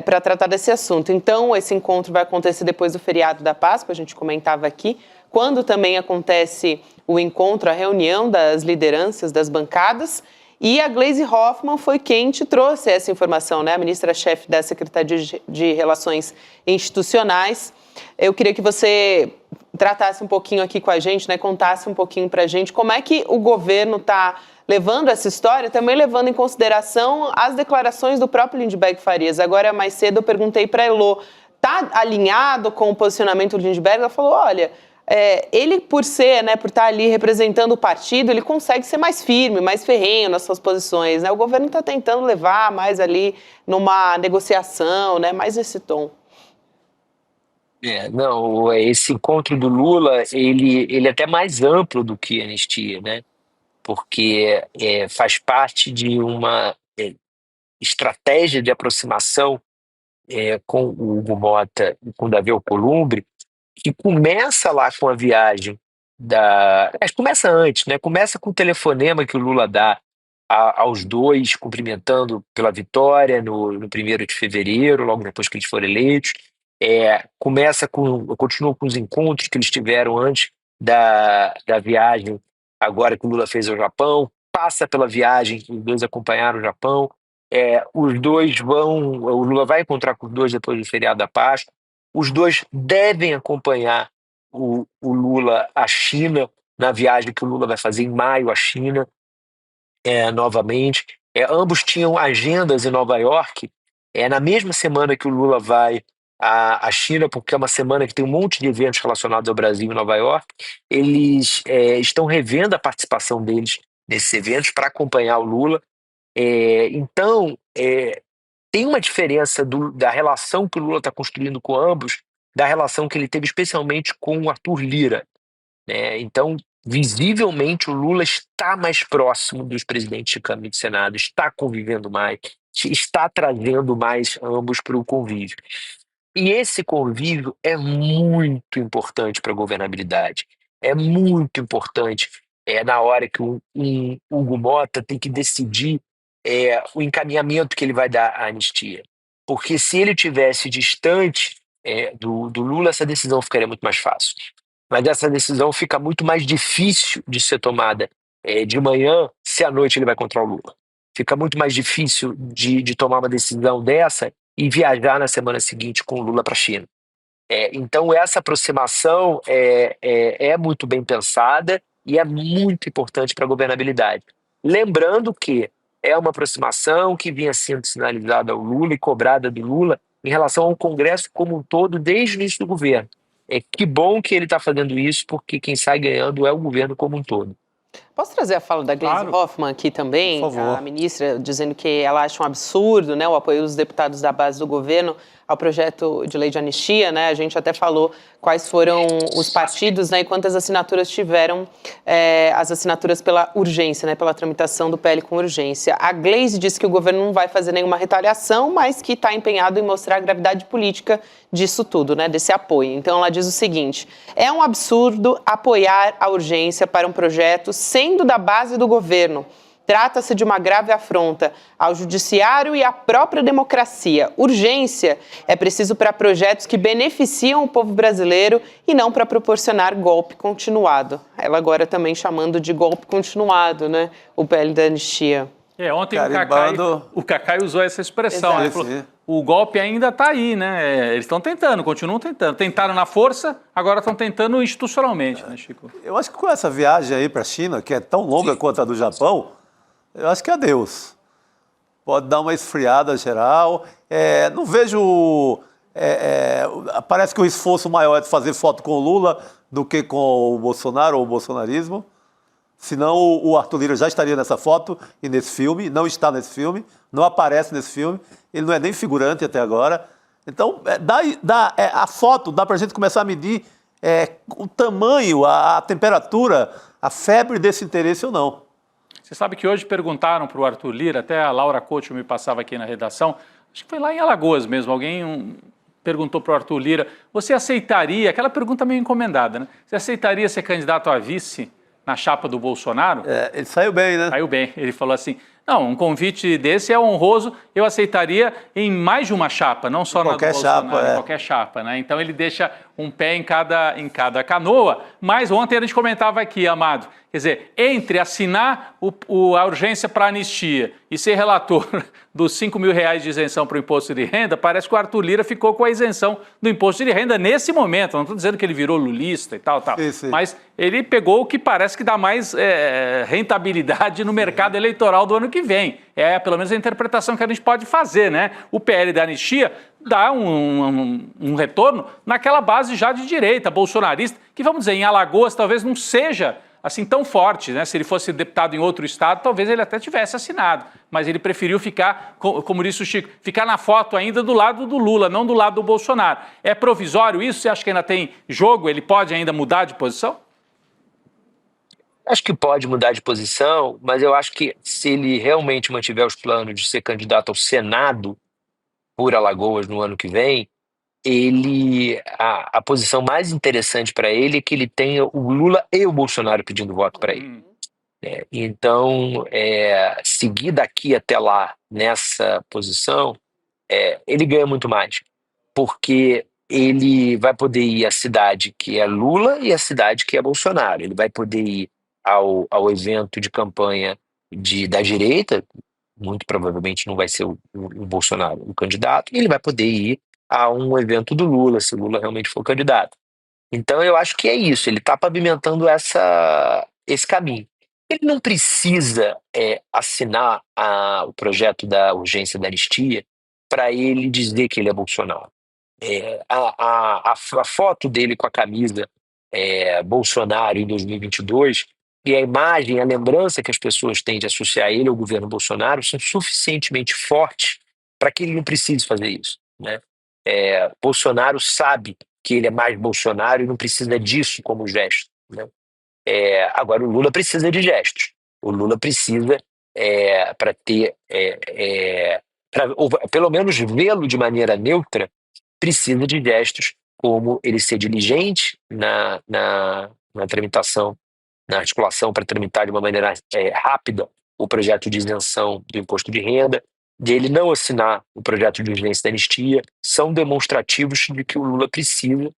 para tratar desse assunto. Então, esse encontro vai acontecer depois do feriado da Páscoa, a gente comentava aqui, quando também acontece o encontro, a reunião das lideranças das bancadas. E a Gleisi Hoffmann foi quem te trouxe essa informação, né? A ministra-chefe da Secretaria de Relações Institucionais. Eu queria que você tratasse um pouquinho aqui com a gente, né? Contasse um pouquinho para a gente como é que o governo está levando essa história, também levando em consideração as declarações do próprio Lindbergh Farias. Agora, mais cedo, eu perguntei para a Elô, está alinhado com o posicionamento do Lindbergh? Ela falou, olha... ele, por ser, né, por estar ali representando o partido, ele consegue ser mais firme, mais ferrenho nas suas posições, né? O governo está tentando levar mais ali numa negociação, né, mais nesse tom. Não, esse encontro do Lula, ele é até mais amplo do que a anistia, né? Porque faz parte de uma estratégia de aproximação com o Hugo Mota e com o Davi Alcolumbre, que começa lá com a viagem começa antes, né? Começa com o telefonema que o Lula dá aos dois, cumprimentando pela vitória no 1º de fevereiro, logo depois que eles foram eleitos. Continua com os encontros que eles tiveram antes da viagem, agora que o Lula fez ao Japão, passa pela viagem, os dois acompanharam o Japão. O Lula vai encontrar com os dois depois do feriado da Páscoa. Os dois devem acompanhar o Lula à China, na viagem que o Lula vai fazer em maio à China, novamente. Ambos tinham agendas em Nova York, na mesma semana que o Lula vai à China, porque é uma semana que tem um monte de eventos relacionados ao Brasil em Nova York. Eles estão revendo a participação deles nesses eventos para acompanhar o Lula. Então, tem uma diferença da relação que o Lula está construindo com ambos, da relação que ele teve especialmente com o Arthur Lira, né? Então, visivelmente, o Lula está mais próximo dos presidentes de Câmara e de Senado, está convivendo mais, está trazendo mais ambos para o convívio. E esse convívio é muito importante para a governabilidade, é muito importante na hora que um Hugo Mota tem que decidir o encaminhamento que ele vai dar à anistia. Porque se ele tivesse distante do Lula, essa decisão ficaria muito mais fácil. Mas essa decisão fica muito mais difícil de ser tomada de manhã, se à noite ele vai encontrar o Lula. Fica muito mais difícil de tomar uma decisão dessa e viajar na semana seguinte com o Lula para a China. Então essa aproximação é muito bem pensada e é muito importante para a governabilidade. Lembrando que é uma aproximação que vinha sendo sinalizada ao Lula e cobrada do Lula em relação ao Congresso como um todo desde o início do governo. Que bom que ele está fazendo isso, porque quem sai ganhando é o governo como um todo. Posso trazer a fala da Gleisi Hoffmann aqui também? Por favor. A ministra dizendo que ela acha um absurdo, né, o apoio dos deputados da base do governo ao projeto de lei de anistia, né? A gente até falou quais foram os partidos, né, e quantas assinaturas tiveram as assinaturas pela urgência, né, pela tramitação do PL com urgência. A Gleisi disse que o governo não vai fazer nenhuma retaliação, mas que está empenhado em mostrar a gravidade política disso tudo, né, desse apoio. Então ela diz o seguinte: é um absurdo apoiar a urgência para um projeto sendo da base do governo. Trata-se de uma grave afronta ao judiciário e à própria democracia. Urgência é preciso para projetos que beneficiam o povo brasileiro e não para proporcionar golpe continuado. Ela agora também chamando de golpe continuado, né, o PL da anistia. Ontem o Cacai usou essa expressão. Ele falou, o golpe ainda está aí, né? Eles estão tentando, continuam tentando. Tentaram na força, agora estão tentando institucionalmente, né, Chico? Eu acho que com essa viagem aí para a China, que é tão longa quanto a do Japão, eu acho que é adeus. Pode dar uma esfriada geral. Não vejo... parece que o esforço maior é de fazer foto com o Lula do que com o Bolsonaro ou o bolsonarismo. Senão o Arthur Lira já estaria nessa foto e nesse filme. Não está nesse filme, não aparece nesse filme. Ele não é nem figurante até agora. Então, a foto dá para a gente começar a medir o tamanho, a temperatura, a febre desse interesse ou não. Você sabe que hoje perguntaram para o Arthur Lira, até a Laura Couto me passava aqui na redação, acho que foi lá em Alagoas mesmo, alguém perguntou para o Arthur Lira, você aceitaria, aquela pergunta meio encomendada, né? Você aceitaria ser candidato a vice na chapa do Bolsonaro? Ele saiu bem, né? Saiu bem, ele falou assim, não, um convite desse é honroso, eu aceitaria em mais de uma chapa, não só na do Bolsonaro, em qualquer chapa, né? Então ele deixa um pé em cada canoa, mas ontem a gente comentava aqui, Amado, quer dizer, entre assinar a urgência para anistia e ser relator dos R$5.000 de isenção para o imposto de renda, parece que o Arthur Lira ficou com a isenção do imposto de renda nesse momento. Não estou dizendo que ele virou lulista e tal, sim. mas ele pegou o que parece que dá mais rentabilidade no mercado eleitoral do ano que vem. É pelo menos a interpretação que a gente pode fazer, né? O PL da anistia dá um retorno naquela base já de direita, bolsonarista, que, vamos dizer, em Alagoas talvez não seja assim tão forte, né? Se ele fosse deputado em outro estado, talvez ele até tivesse assinado, mas ele preferiu ficar, como disse o Chico, ficar na foto ainda do lado do Lula, não do lado do Bolsonaro. É provisório isso? Você acha que ainda tem jogo? Ele pode ainda mudar de posição? Acho que pode mudar de posição, mas eu acho que se ele realmente mantiver os planos de ser candidato ao Senado por Alagoas no ano que vem, a posição mais interessante para ele é que ele tenha o Lula e o Bolsonaro pedindo voto para ele. Então, seguir daqui até lá nessa posição, ele ganha muito mais, porque ele vai poder ir à cidade que é Lula e à cidade que é Bolsonaro. Ele vai poder ir ao evento de campanha da direita, muito provavelmente não vai ser o Bolsonaro o candidato, e ele vai poder ir a um evento do Lula, se o Lula realmente for candidato. Então eu acho que é isso, ele está pavimentando esse caminho. Ele não precisa assinar o projeto da urgência da anistia para ele dizer que ele é Bolsonaro. A foto dele com a camisa Bolsonaro em 2022 e a imagem, a lembrança que as pessoas têm de associar ele ao governo Bolsonaro são suficientemente fortes para que ele não precise fazer isso, né? Bolsonaro sabe que ele é mais Bolsonaro e não precisa disso como gesto, né? Agora o Lula precisa de gestos. O Lula precisa para ter, ou pelo menos vê-lo de maneira neutra, precisa de gestos como ele ser diligente na tramitação, na articulação para tramitar de uma maneira rápida o projeto de isenção do imposto de renda, de ele não assinar o projeto de urgência da anistia, são demonstrativos de que o Lula precisa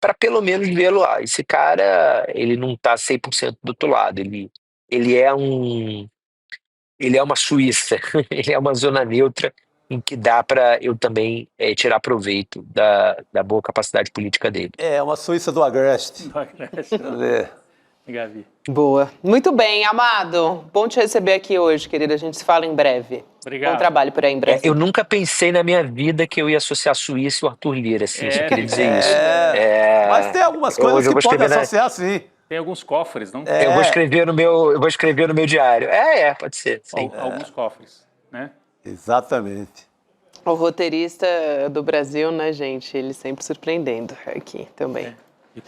para pelo menos vê-lo lá. Esse cara, ele não está 100% do outro lado, ele é uma Suíça, ele é uma zona neutra em que dá para eu também tirar proveito da boa capacidade política dele. É uma Suíça do Agreste. Gabi. Boa. Muito bem, Amado. Bom te receber aqui hoje, querida. A gente se fala em breve. Obrigado. Bom trabalho por aí em breve. Eu nunca pensei na minha vida que eu ia associar a Suíça e o Arthur Lira, assim, só queria dizer isso. Mas tem algumas coisas que podem associar, sim. Tem alguns cofres, não? Eu vou escrever no meu diário. Pode ser. Sim. Alguns cofres, né? Exatamente. O roteirista do Brasil, né, gente? Ele sempre surpreendendo aqui também.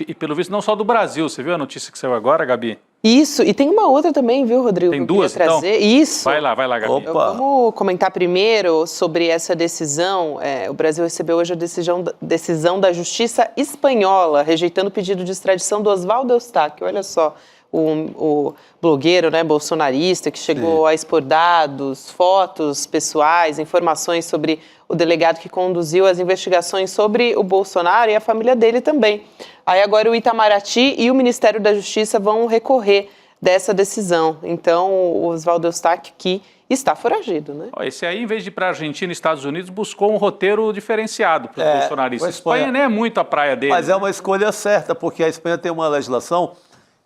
E pelo visto não só do Brasil, você viu a notícia que saiu agora, Gabi? Isso, e tem uma outra também, viu, Rodrigo? Tem duas, então? Isso. Vai lá, Gabi. Vamos comentar primeiro sobre essa decisão. O Brasil recebeu hoje a decisão da Justiça Espanhola, rejeitando o pedido de extradição do Oswaldo Eustáquio. Olha só, o blogueiro, né, bolsonarista, que chegou a expor dados, fotos pessoais, informações sobre o delegado que conduziu as investigações sobre o Bolsonaro e a família dele também. Aí agora o Itamaraty e o Ministério da Justiça vão recorrer dessa decisão. Então, o Oswaldo Eustáquio, que está foragido, né? Esse aí, em vez de ir para a Argentina e Estados Unidos, buscou um roteiro diferenciado para os bolsonaristas. A Espanha nem é muito a praia dele. Mas é uma escolha certa, porque a Espanha tem uma legislação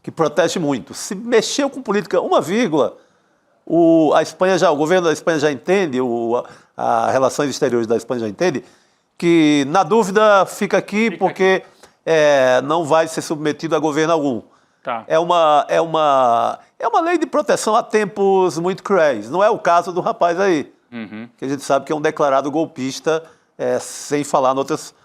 que protege muito. Se mexeu com política uma vírgula, o governo da Espanha já entende, as relações exteriores da Espanha já entende, que na dúvida fica aqui porque não vai ser submetido a governo algum. Tá. É uma lei de proteção a tempos muito cruéis. Não é o caso do rapaz aí, que a gente sabe que é um declarado golpista, sem falar em outras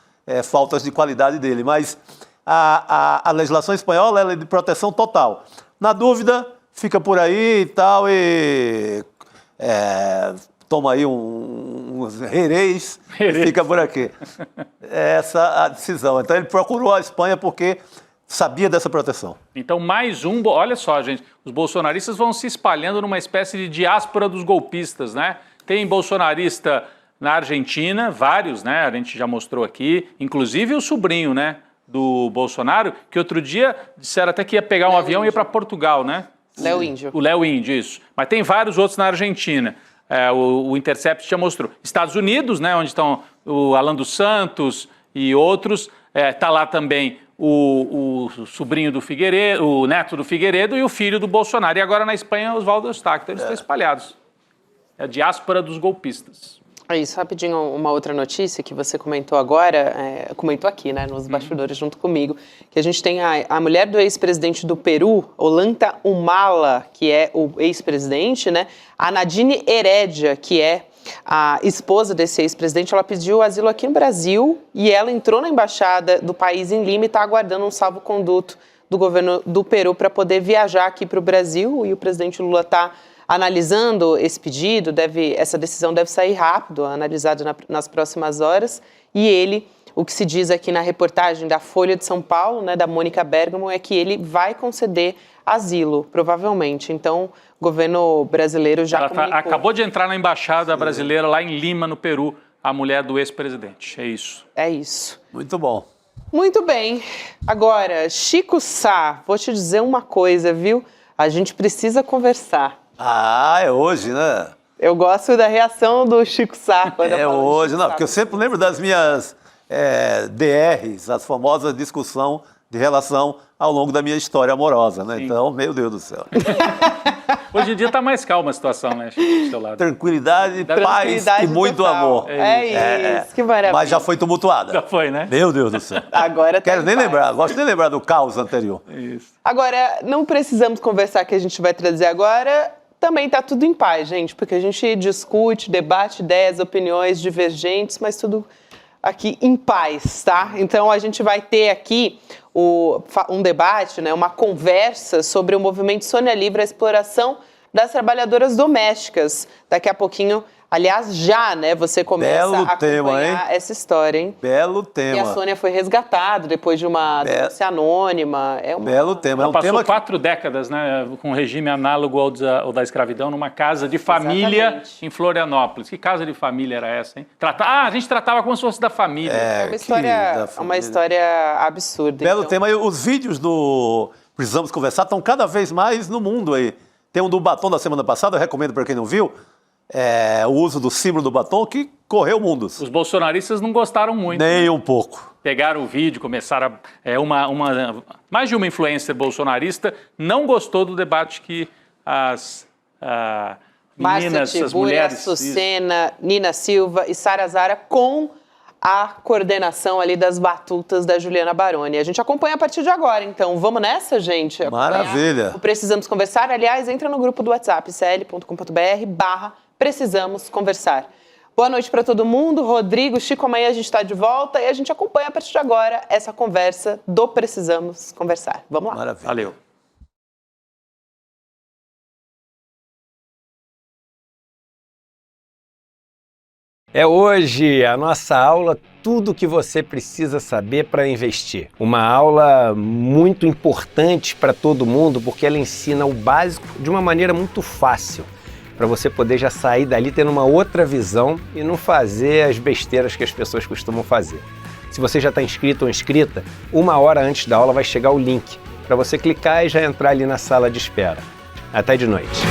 faltas de qualidade dele. Mas a legislação espanhola é de proteção total. Na dúvida, fica por aí e tal, e toma aí uns herês e fica por aqui. Essa a decisão. Então ele procurou a Espanha porque sabia dessa proteção. Então mais um, olha só, gente, os bolsonaristas vão se espalhando numa espécie de diáspora dos golpistas, né? Tem bolsonarista na Argentina, vários, né? A gente já mostrou aqui, inclusive o sobrinho, né, do Bolsonaro, que outro dia disseram até que ia pegar um avião e ir para Portugal, né? Léo Índio. O Léo Índio, isso. Mas tem vários outros na Argentina. O Intercept já mostrou. Estados Unidos, né, onde estão o Alan dos Santos e outros, está lá também o sobrinho do Figueiredo, o neto do Figueiredo e o filho do Bolsonaro. E agora na Espanha, Oswaldo Eustáquio. Então eles estão espalhados. É a diáspora dos golpistas. É isso, rapidinho, uma outra notícia que você comentou agora, comentou aqui, né, nos bastidores junto comigo, que a gente tem a mulher do ex-presidente do Peru, Ollanta Humala, que é o ex-presidente, né, a Nadine Heredia, que é a esposa desse ex-presidente, ela pediu asilo aqui no Brasil e ela entrou na embaixada do país em Lima e está aguardando um salvo-conduto do governo do Peru para poder viajar aqui para o Brasil, e o presidente Lula está analisando esse pedido, essa decisão deve sair rápido, analisado nas próximas horas, e ele, o que se diz aqui na reportagem da Folha de São Paulo, né, da Mônica Bergamo, é que ele vai conceder asilo, provavelmente. Então, o governo brasileiro já comunicou. Acabou de entrar na embaixada brasileira lá em Lima, no Peru, a mulher do ex-presidente. É isso. É isso. Muito bom. Muito bem. Agora, Chico Sá, vou te dizer uma coisa, viu? A gente precisa conversar. Ah, é hoje, né? Eu gosto da reação do Chico Sá quando é hoje, não, porque eu sempre lembro das minhas DRs, as famosas discussão de relação ao longo da minha história amorosa, né? Sim. Então, meu Deus do céu. Hoje em dia está mais calma a situação, né, Chico, do seu lado. Tranquilidade, paz e muito total. amor. É isso, que maravilha. Mas já foi tumultuada. Já foi, né? Meu Deus do céu. Agora tá Quero nem lembrar, gosto nem lembrar do caos anterior. Isso. Agora, não precisamos conversar, que a gente vai trazer agora. Também está tudo em paz, gente, porque a gente discute, debate ideias, opiniões divergentes, mas tudo aqui em paz, tá? Então a gente vai ter aqui um debate, né, uma conversa sobre o movimento Sônia Livre, a exploração das trabalhadoras domésticas. Daqui a pouquinho, aliás, já, né, você começa a acompanhar essa história, hein? Belo tema. E a Sônia foi resgatada depois de uma denúncia anônima. Belo tema. Ela passou 4 décadas, né, com um regime análogo ao da escravidão, numa casa de família em Florianópolis. Que casa de família era essa, hein? A gente tratava como se fosse da família. Uma história absurda. Belo tema. E os vídeos do Precisamos Conversar estão cada vez mais no mundo aí. Tem um do batom da semana passada, eu recomendo para quem não viu. O uso do símbolo do batom, que correu mundos. Os bolsonaristas não gostaram muito. Nem um pouco. Pegaram o vídeo, começaram mais de uma influencer bolsonarista não gostou do debate que as meninas, as mulheres... Sucena, Nina Silva e Sara Zara com a coordenação ali das batutas da Juliana Baroni. A gente acompanha a partir de agora, então vamos nessa, gente? Maravilha. O Precisamos Conversar, aliás, entra no grupo do WhatsApp, cl.com.br/Precisamos Conversar. Boa noite para todo mundo. Rodrigo, Chico, amanhã a gente está de volta e a gente acompanha a partir de agora essa conversa do Precisamos Conversar. Vamos lá. Maravilha. Valeu. É hoje a nossa aula Tudo o que você precisa saber para investir. Uma aula muito importante para todo mundo porque ela ensina o básico de uma maneira muito fácil, para você poder já sair dali tendo uma outra visão e não fazer as besteiras que as pessoas costumam fazer. Se você já está inscrito ou inscrita, 1 hora antes da aula vai chegar o link para você clicar e já entrar ali na sala de espera. Até de noite.